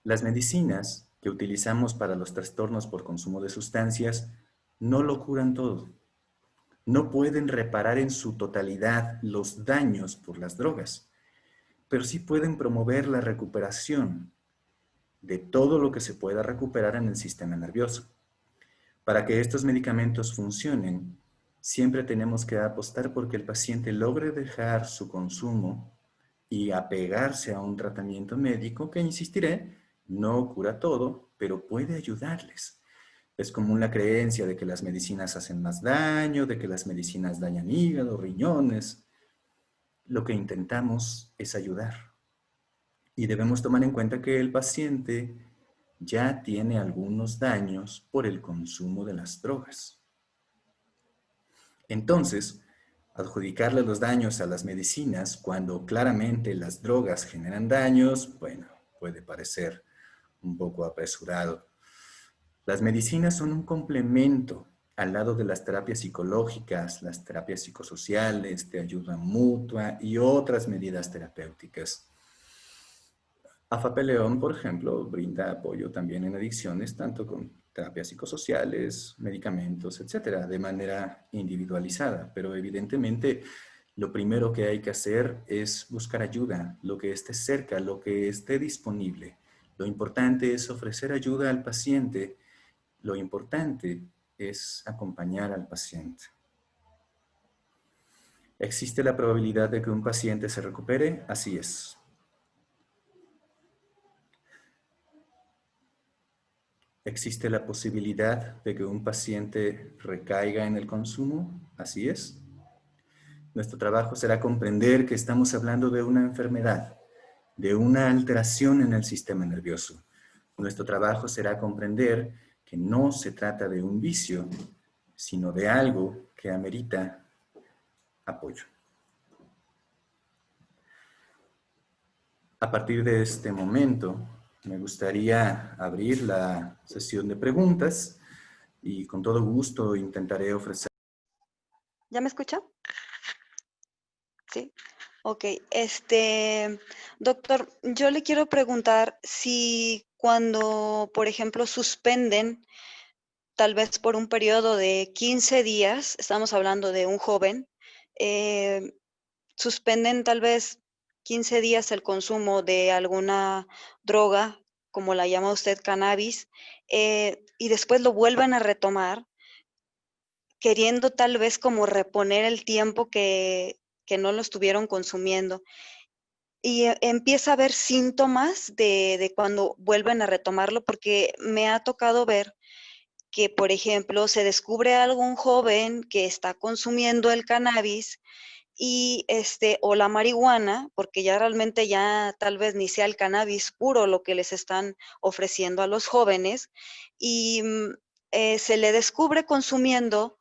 Las medicinas que utilizamos para los trastornos por consumo de sustancias no lo curan todo. No pueden reparar en su totalidad los daños por las drogas, pero sí pueden promover la recuperación de todo lo que se pueda recuperar en el sistema nervioso. Para que estos medicamentos funcionen, siempre tenemos que apostar porque el paciente logre dejar su consumo y apegarse a un tratamiento médico que, insistiré, no cura todo, pero puede ayudarles. Es común la creencia de que las medicinas hacen más daño, de que las medicinas dañan hígado, riñones. Lo que intentamos es ayudar. Y debemos tomar en cuenta que el paciente ya tiene algunos daños por el consumo de las drogas. Entonces, adjudicarle los daños a las medicinas cuando claramente las drogas generan daños, bueno, puede parecer un poco apresurado. Las medicinas son un complemento al lado de las terapias psicológicas, las terapias psicosociales, de ayuda mutua y otras medidas terapéuticas. AFAPE León, por ejemplo, brinda apoyo también en adicciones, tanto con terapias psicosociales, medicamentos, etcétera, de manera individualizada. Pero evidentemente lo primero que hay que hacer es buscar ayuda, lo que esté cerca, lo que esté disponible. Lo importante es ofrecer ayuda al paciente. Lo importante es acompañar al paciente. ¿Existe la probabilidad de que un paciente se recupere? Así es. ¿Existe la posibilidad de que un paciente recaiga en el consumo? Así es. Nuestro trabajo será comprender que estamos hablando de una enfermedad, de una alteración en el sistema nervioso. Nuestro trabajo será comprender que no se trata de un vicio, sino de algo que amerita apoyo. A partir de este momento, me gustaría abrir la sesión de preguntas y con todo gusto intentaré ofrecer. ¿Ya me escucha? Sí. Ok, doctor, yo le quiero preguntar si cuando, por ejemplo, suspenden, tal vez por un periodo de 15 días, estamos hablando de un joven, eh, suspenden tal vez 15 días el consumo de alguna droga, como la llama usted cannabis, y después lo vuelven a retomar, queriendo tal vez como reponer el tiempo que no lo estuvieron consumiendo. Y empieza a haber síntomas de cuando vuelven a retomarlo, porque me ha tocado ver que, por ejemplo, se descubre a algún joven que está consumiendo el cannabis y, o la marihuana, porque ya realmente ya tal vez ni sea el cannabis puro lo que les están ofreciendo a los jóvenes, y, se le descubre consumiendo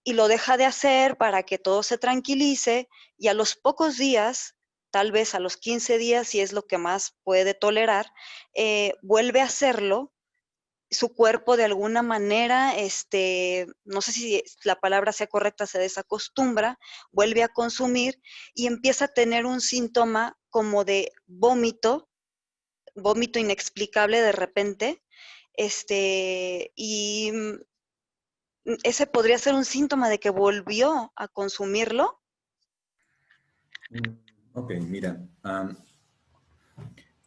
y lo deja de hacer para que todo se tranquilice y a los pocos días, tal vez a los 15 días, si es lo que más puede tolerar, vuelve a hacerlo. Su cuerpo de alguna manera, no sé si la palabra sea correcta, se desacostumbra, vuelve a consumir y empieza a tener un síntoma como de vómito, vómito inexplicable de repente, y ese podría ser un síntoma de que volvió a consumirlo. Mm, Ok, mira,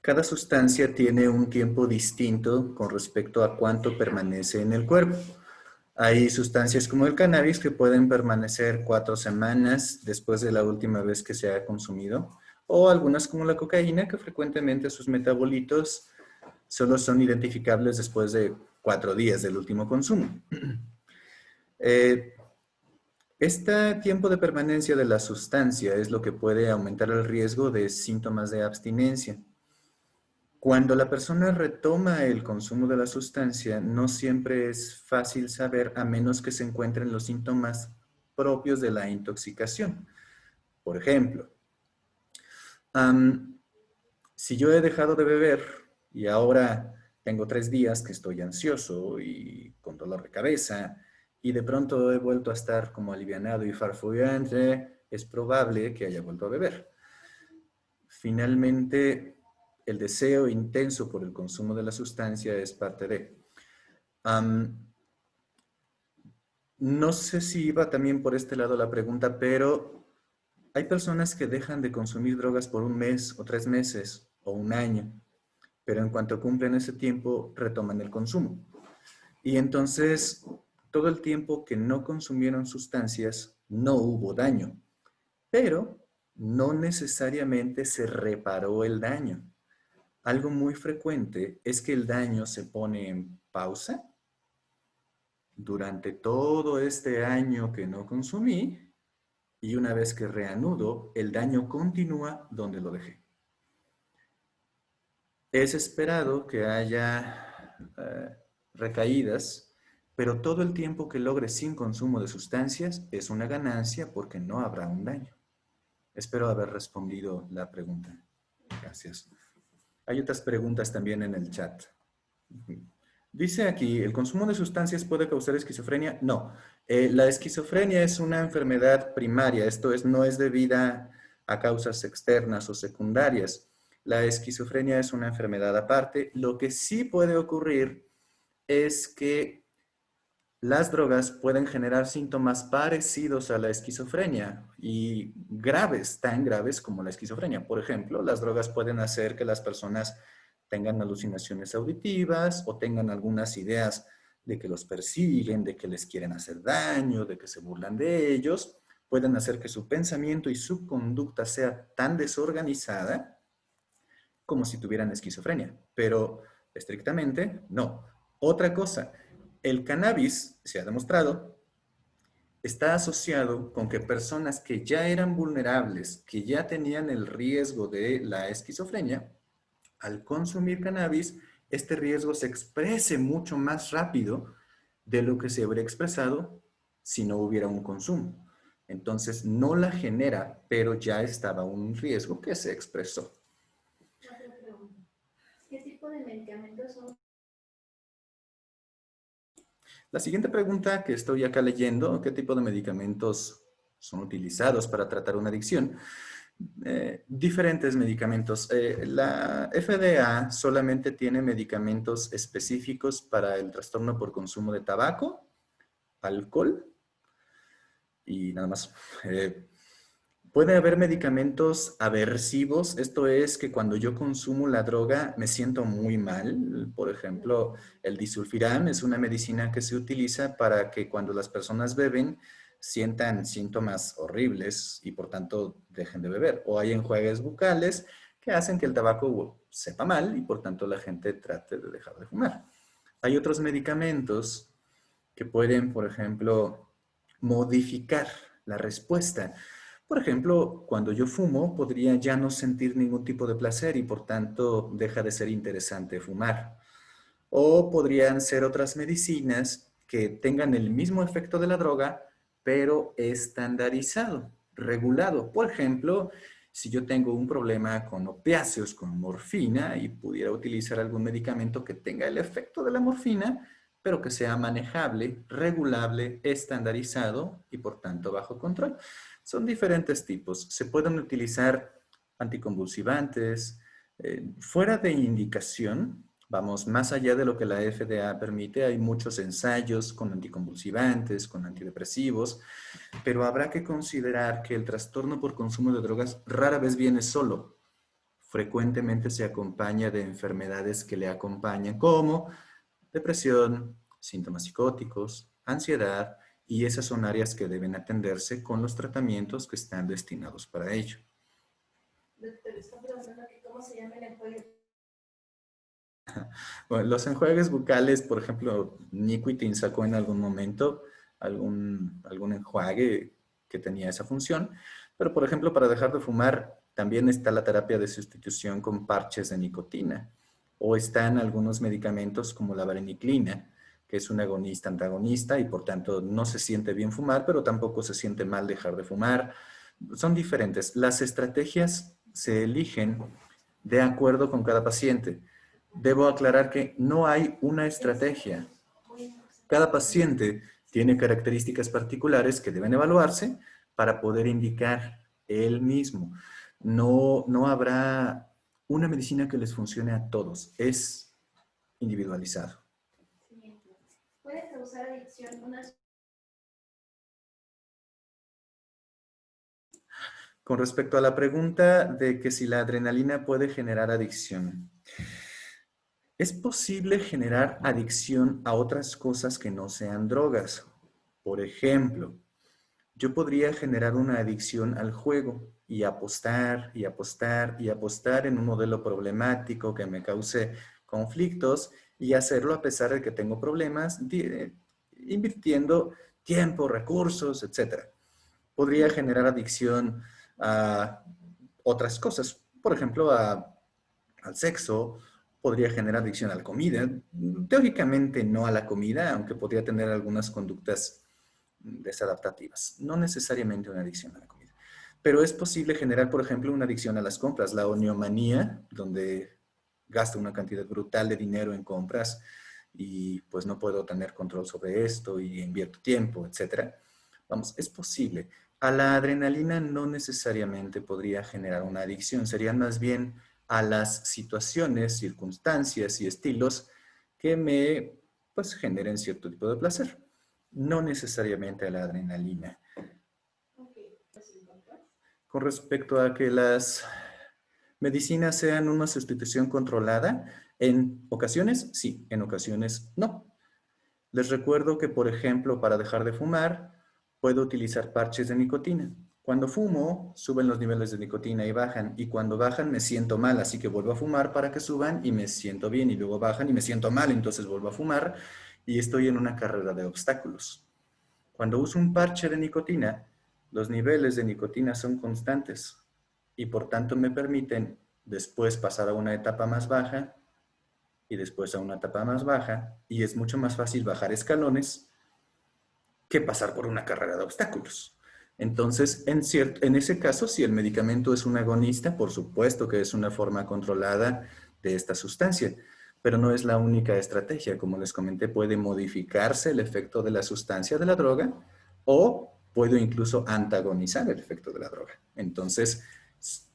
cada sustancia tiene un tiempo distinto con respecto a cuánto permanece en el cuerpo. Hay sustancias como el cannabis que pueden permanecer 4 semanas después de la última vez que se ha consumido, o algunas como la cocaína que frecuentemente sus metabolitos solo son identificables después de 4 días del último consumo. Eh, Este tiempo de permanencia de la sustancia es lo que puede aumentar el riesgo de síntomas de abstinencia. Cuando la persona retoma el consumo de la sustancia, no siempre es fácil saber a menos que se encuentren los síntomas propios de la intoxicación. Por ejemplo, si yo he dejado de beber y ahora tengo 3 días que estoy ansioso y con dolor de cabeza y de pronto he vuelto a estar como alivianado y farfullante, es probable que haya vuelto a beber. Finalmente, el deseo intenso por el consumo de la sustancia es parte de. No sé si iba también por este lado la pregunta, pero hay personas que dejan de consumir drogas por un mes o 3 meses o un año, pero en cuanto cumplen ese tiempo retoman el consumo. Y entonces, todo el tiempo que no consumieron sustancias, no hubo daño, pero no necesariamente se reparó el daño. Algo muy frecuente es que el daño se pone en pausa durante todo este año que no consumí y una vez que reanudo, el daño continúa donde lo dejé. Es esperado que haya recaídas, pero todo el tiempo que logre sin consumo de sustancias es una ganancia porque no habrá un daño. Espero haber respondido la pregunta. Gracias. Hay otras preguntas también en el chat. Dice aquí, ¿el consumo de sustancias puede causar esquizofrenia? No. La esquizofrenia es una enfermedad primaria, esto es, no es debida a causas externas o secundarias. La esquizofrenia es una enfermedad aparte. Lo que sí puede ocurrir es que las drogas pueden generar síntomas parecidos a la esquizofrenia y graves, tan graves como la esquizofrenia. Por ejemplo, las drogas pueden hacer que las personas tengan alucinaciones auditivas o tengan algunas ideas de que los persiguen, de que les quieren hacer daño, de que se burlan de ellos. Pueden hacer que su pensamiento y su conducta sea tan desorganizada como si tuvieran esquizofrenia, pero estrictamente no. Otra cosa, el cannabis, se ha demostrado, está asociado con que personas que ya eran vulnerables, que ya tenían el riesgo de la esquizofrenia, al consumir cannabis, este riesgo se exprese mucho más rápido de lo que se habría expresado si no hubiera un consumo. Entonces, no la genera, pero ya estaba un riesgo que se expresó. Otra pregunta. ¿Qué tipo de medicamentos son? La siguiente pregunta que estoy acá leyendo, ¿qué tipo de medicamentos son utilizados para tratar una adicción? Diferentes medicamentos. La FDA solamente tiene medicamentos específicos para el trastorno por consumo de tabaco, alcohol y nada más. Puede haber medicamentos aversivos, esto es que cuando yo consumo la droga me siento muy mal. Por ejemplo, el disulfiram es una medicina que se utiliza para que cuando las personas beben sientan síntomas horribles y por tanto dejen de beber. O hay enjuagues bucales que hacen que el tabaco sepa mal y por tanto la gente trate de dejar de fumar. Hay otros medicamentos que pueden, por ejemplo, modificar la respuesta. Por ejemplo, cuando yo fumo, podría ya no sentir ningún tipo de placer y por tanto deja de ser interesante fumar. O podrían ser otras medicinas que tengan el mismo efecto de la droga, pero estandarizado, regulado. Por ejemplo, si yo tengo un problema con opiáceos, con morfina, y pudiera utilizar algún medicamento que tenga el efecto de la morfina, pero que sea manejable, regulable, estandarizado y por tanto bajo control. Son diferentes tipos. Se pueden utilizar anticonvulsivantes. Fuera de indicación, vamos, más allá de lo que la FDA permite, hay muchos ensayos con anticonvulsivantes, con antidepresivos, pero habrá que considerar que el trastorno por consumo de drogas rara vez viene solo. Frecuentemente se acompaña de enfermedades que le acompañan, como depresión, síntomas psicóticos, ansiedad, y esas son áreas que deben atenderse con los tratamientos que están destinados para ello. Doctor, está preguntando que cómo se llama el enjuague. Bueno, los enjuagues bucales, por ejemplo, Niquitin sacó en algún momento algún enjuague que tenía esa función, pero por ejemplo, para dejar de fumar también está la terapia de sustitución con parches de nicotina, o están algunos medicamentos como la vareniclina, que es un agonista antagonista y por tanto no se siente bien fumar, pero tampoco se siente mal dejar de fumar. Son diferentes. Las estrategias se eligen de acuerdo con cada paciente. Debo aclarar que no hay una estrategia. Cada paciente tiene características particulares que deben evaluarse para poder indicar él mismo. No habrá una medicina que les funcione a todos. Es individualizado. ¿Puede causar adicción una... Con respecto a la pregunta de que si la adrenalina puede generar adicción. Es posible generar adicción a otras cosas que no sean drogas. Por ejemplo, yo podría generar una adicción al juego y apostar y apostar y apostar en un modelo problemático que me cause conflictos y hacerlo a pesar de que tengo problemas, invirtiendo tiempo, recursos, etc. Podría generar adicción a otras cosas, por ejemplo, al sexo. Podría generar adicción a la comida. Teóricamente no a la comida, aunque podría tener algunas conductas desadaptativas. No necesariamente una adicción a la comida. Pero es posible generar, por ejemplo, una adicción a las compras, la oniomanía, donde gasto una cantidad brutal de dinero en compras y pues no puedo tener control sobre esto y invierto tiempo, etc. Vamos, es posible. A la adrenalina no necesariamente podría generar una adicción, serían más bien a las situaciones, circunstancias y estilos que me pues, generen cierto tipo de placer. No necesariamente a la adrenalina. Con respecto a que las medicinas sean una sustitución controlada, en ocasiones sí, en ocasiones no. Les recuerdo que, por ejemplo, para dejar de fumar, puedo utilizar parches de nicotina. Cuando fumo, suben los niveles de nicotina y bajan. Y cuando bajan, me siento mal, así que vuelvo a fumar para que suban y me siento bien. Y luego bajan y me siento mal, entonces vuelvo a fumar y estoy en una carrera de obstáculos. Cuando uso un parche de nicotina, los niveles de nicotina son constantes y por tanto me permiten después pasar a una etapa más baja y después a una etapa más baja, y es mucho más fácil bajar escalones que pasar por una carrera de obstáculos. Entonces, en ese caso, si el medicamento es un agonista, por supuesto que es una forma controlada de esta sustancia, pero no es la única estrategia. Como les comenté, puede modificarse el efecto de la sustancia de la droga o puedo incluso antagonizar el efecto de la droga. Entonces,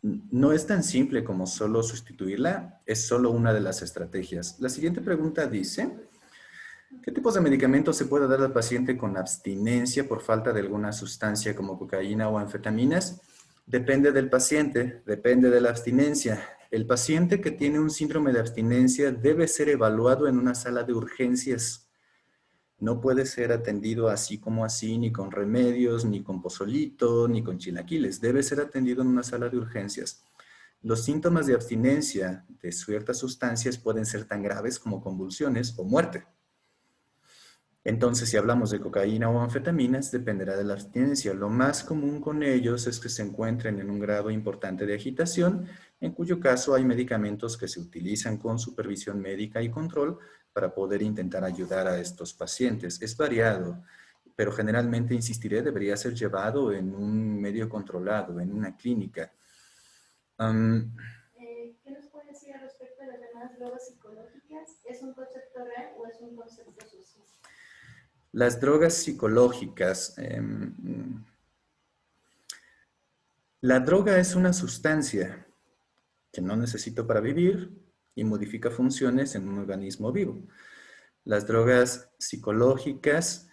No es tan simple como solo sustituirla, es solo una de las estrategias. La siguiente pregunta dice, ¿qué tipos de medicamentos se puede dar al paciente con abstinencia por falta de alguna sustancia como cocaína o anfetaminas? Depende del paciente, depende de la abstinencia. El paciente que tiene un síndrome de abstinencia debe ser evaluado en una sala de urgencias. No puede ser atendido así como así, ni con remedios, ni con pozolito, ni con chilaquiles. Debe ser atendido en una sala de urgencias. Los síntomas de abstinencia de ciertas sustancias pueden ser tan graves como convulsiones o muerte. Entonces, si hablamos de cocaína o anfetaminas, dependerá de la abstinencia. Lo más común con ellos es que se encuentren en un grado importante de agitación, en cuyo caso hay medicamentos que se utilizan con supervisión médica y control para poder intentar ayudar a estos pacientes. Es variado, pero generalmente, insistiré, debería ser llevado en un medio controlado, en una clínica. ¿Qué nos puede decir al respecto de las llamadas drogas psicológicas? ¿Es un concepto real o es un concepto social? Las drogas psicológicas. La droga es una sustancia que no necesito para vivir y modifica funciones en un organismo vivo. Las drogas psicológicas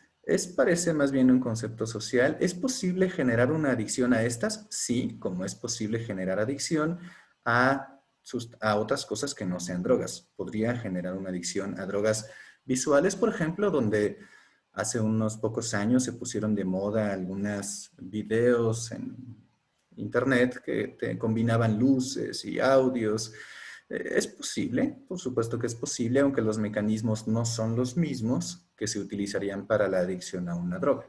parece más bien un concepto social. ¿Es posible generar una adicción a estas? Sí, como es posible generar adicción a otras cosas que no sean drogas. Podría generar una adicción a drogas visuales, por ejemplo, donde hace unos pocos años se pusieron de moda algunos videos en internet que combinaban luces y audios. Es posible, por supuesto que es posible, aunque los mecanismos no son los mismos que se utilizarían para la adicción a una droga.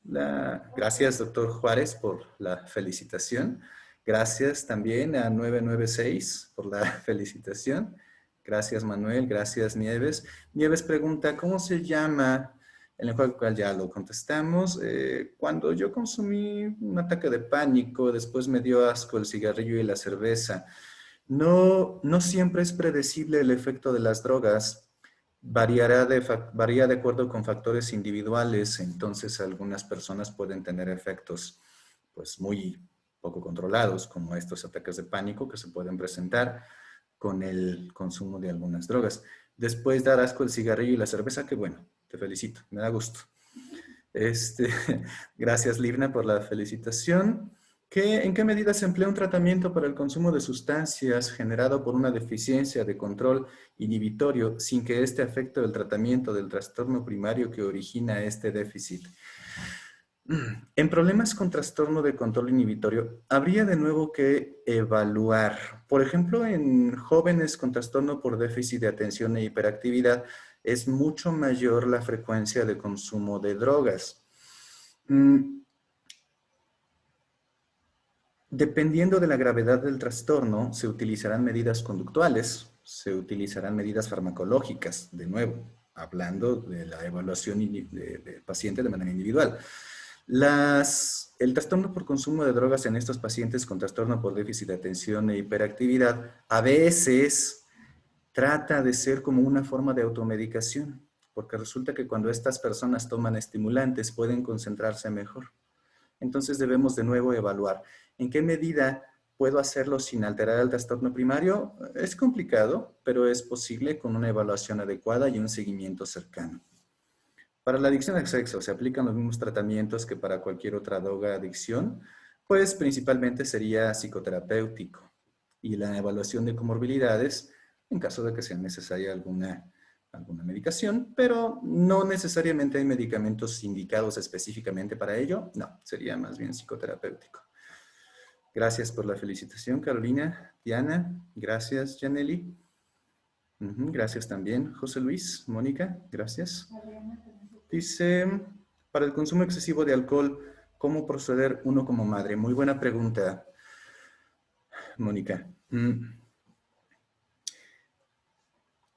Gracias, doctor Juárez, por la felicitación. Gracias también a 996 por la felicitación. Gracias, Manuel. Gracias, Nieves. Nieves pregunta, ¿cómo se llama el lenguaje al cual ya lo contestamos? Cuando yo consumí un ataque de pánico, después me dio asco el cigarrillo y la cerveza. No siempre es predecible el efecto de las drogas. Varía de acuerdo con factores individuales. Entonces, algunas personas pueden tener efectos pues muy poco controlados, como estos ataques de pánico que se pueden presentar con el consumo de algunas drogas. Después dar asco el cigarrillo y la cerveza, que bueno, te felicito, me da gusto. Gracias, Livna, por la felicitación. ¿En qué medida se emplea un tratamiento para el consumo de sustancias generado por una deficiencia de control inhibitorio sin que éste afecte el tratamiento del trastorno primario que origina este déficit? En problemas con trastorno de control inhibitorio, habría de nuevo que evaluar. Por ejemplo, en jóvenes con trastorno por déficit de atención e hiperactividad, es mucho mayor la frecuencia de consumo de drogas. Dependiendo de la gravedad del trastorno, se utilizarán medidas conductuales, se utilizarán medidas farmacológicas, de nuevo, hablando de la evaluación del paciente de manera individual. El trastorno por consumo de drogas en estos pacientes con trastorno por déficit de atención e hiperactividad a veces trata de ser como una forma de automedicación, porque resulta que cuando estas personas toman estimulantes pueden concentrarse mejor. Entonces debemos de nuevo evaluar en qué medida puedo hacerlo sin alterar el trastorno primario. Es complicado, pero es posible con una evaluación adecuada y un seguimiento cercano. Para la adicción al sexo se aplican los mismos tratamientos que para cualquier otra droga adicción, pues principalmente sería psicoterapéutico y la evaluación de comorbilidades en caso de que sea necesaria alguna medicación, pero no necesariamente hay medicamentos indicados específicamente para ello. No, sería más bien psicoterapéutico. Gracias por la felicitación, Carolina. Diana, gracias, Janely. Gracias también, José Luis, Mónica, gracias. Dice, para el consumo excesivo de alcohol, ¿cómo proceder uno como madre? Muy buena pregunta, Mónica.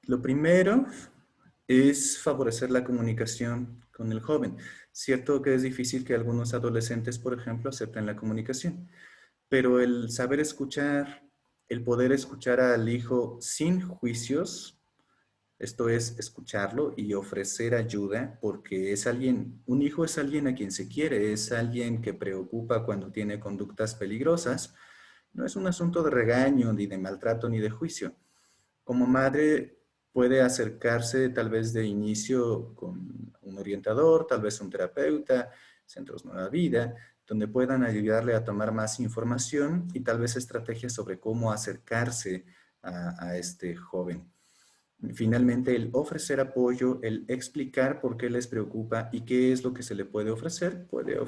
Lo primero es favorecer la comunicación con el joven. Cierto que es difícil que algunos adolescentes, por ejemplo, acepten la comunicación, pero el saber escuchar, el poder escuchar al hijo sin juicios, esto es escucharlo y ofrecer ayuda, porque un hijo es alguien a quien se quiere, es alguien que preocupa cuando tiene conductas peligrosas. No es un asunto de regaño, ni de maltrato, ni de juicio. Como madre puede acercarse tal vez de inicio con un orientador, tal vez un terapeuta, centros Nueva Vida, donde puedan ayudarle a tomar más información y tal vez estrategias sobre cómo acercarse a este joven. Finalmente, el ofrecer apoyo, el explicar por qué les preocupa y qué es lo que se le puede ofrecer, puede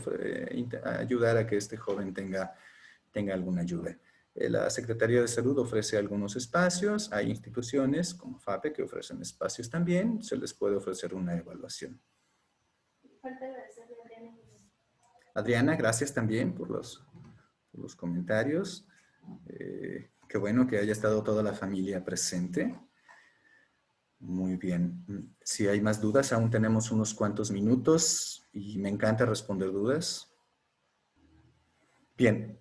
ayudar a que este joven tenga alguna ayuda. La Secretaría de Salud ofrece algunos espacios, hay instituciones como FAPE que ofrecen espacios también, se les puede ofrecer una evaluación. Falta agradecerle a Adriana. Adriana, gracias también por los comentarios. Qué bueno que haya estado toda la familia presente. Muy bien. Si hay más dudas, aún tenemos unos cuantos minutos y me encanta responder dudas. Bien,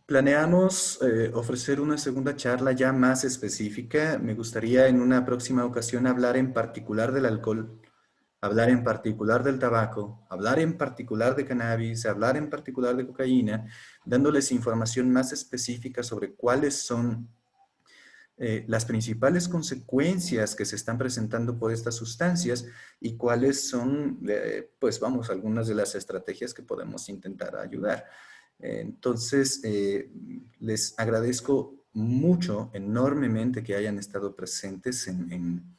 planeamos ofrecer una segunda charla ya más específica. Me gustaría en una próxima ocasión hablar en particular del alcohol, hablar en particular del tabaco, hablar en particular de cannabis, hablar en particular de cocaína, dándoles información más específica sobre cuáles son las principales consecuencias que se están presentando por estas sustancias y cuáles son, pues vamos, algunas de las estrategias que podemos intentar ayudar. Entonces, les agradezco mucho, enormemente que hayan estado presentes en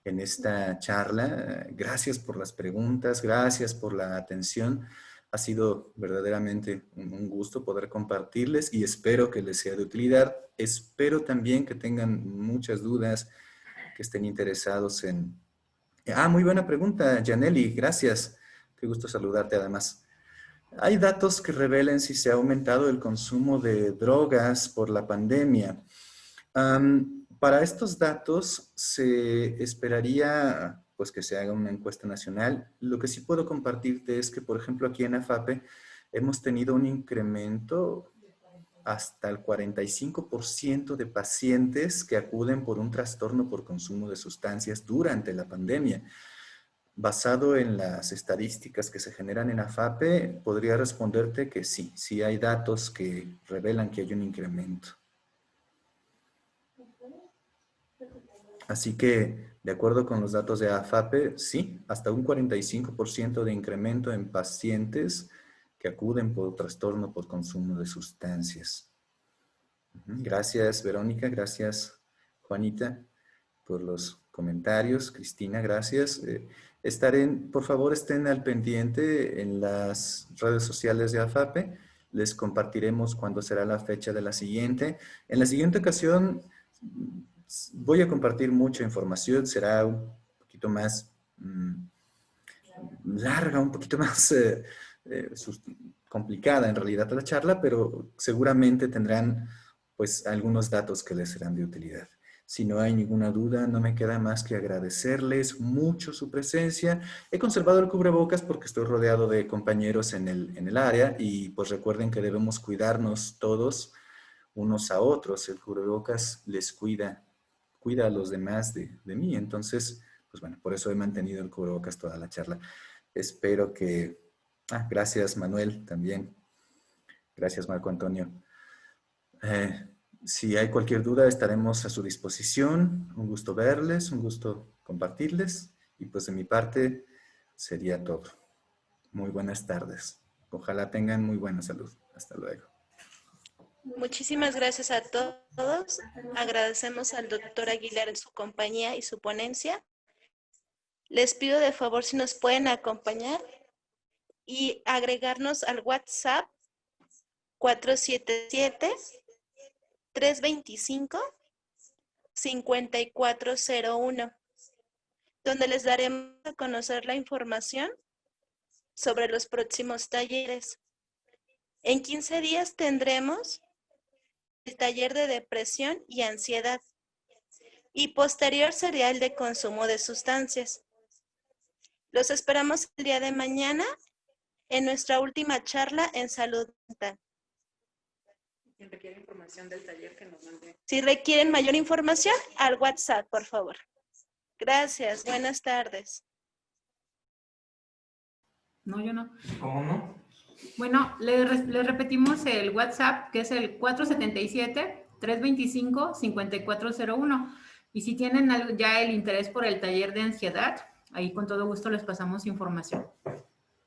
esta charla. Gracias por las preguntas, gracias por la atención. Ha sido verdaderamente un gusto poder compartirles y espero que les sea de utilidad. Espero también que tengan muchas dudas, que estén interesados en... muy buena pregunta, Janely, gracias. Qué gusto saludarte además. ¿Hay datos que revelen si se ha aumentado el consumo de drogas por la pandemia? Para estos datos se esperaría pues, que se haga una encuesta nacional. Lo que sí puedo compartirte es que, por ejemplo, aquí en AFAPE hemos tenido un incremento hasta el 45% de pacientes que acuden por un trastorno por consumo de sustancias durante la pandemia. Basado en las estadísticas que se generan en AFAPE, podría responderte que sí, sí hay datos que revelan que hay un incremento. Así que, de acuerdo con los datos de AFAPE, sí, hasta un 45% de incremento en pacientes que acuden por trastorno por consumo de sustancias. Gracias, Verónica. Gracias, Juanita, por los comentarios. Cristina, gracias. Por favor, estén al pendiente en las redes sociales de AFAPE. Les compartiremos cuándo será la fecha de la siguiente. En la siguiente ocasión voy a compartir mucha información. Será un poquito más larga, un poquito más complicada en realidad la charla, pero seguramente tendrán pues algunos datos que les serán de utilidad. Si no hay ninguna duda, no me queda más que agradecerles mucho su presencia. He conservado el cubrebocas porque estoy rodeado de compañeros en el área y pues recuerden que debemos cuidarnos todos unos a otros. El cubrebocas les cuida a los demás de mí. Entonces, pues bueno, por eso he mantenido el cubrebocas toda la charla. Espero que... gracias Manuel también. Gracias Marco Antonio. Si hay cualquier duda, estaremos a su disposición. Un gusto verles, un gusto compartirles. Y pues de mi parte sería todo. Muy buenas tardes. Ojalá tengan muy buena salud. Hasta luego. Muchísimas gracias a todos. Agradecemos al doctor Aguilar su compañía y su ponencia. Les pido de favor si nos pueden acompañar y agregarnos al WhatsApp 477-325-5401, donde les daremos a conocer la información sobre los próximos talleres. En 15 días tendremos el taller de depresión y ansiedad y posterior sería el de consumo de sustancias. Los esperamos el día de mañana en nuestra última charla en salud mental. ¿Quién requiere información del taller que nos mande? Si requieren mayor información, al WhatsApp, por favor. Gracias, buenas tardes. No, yo no. ¿Cómo no? Bueno, le repetimos el WhatsApp, que es el 477-325-5401. Y si tienen ya el interés por el taller de ansiedad, ahí con todo gusto les pasamos información.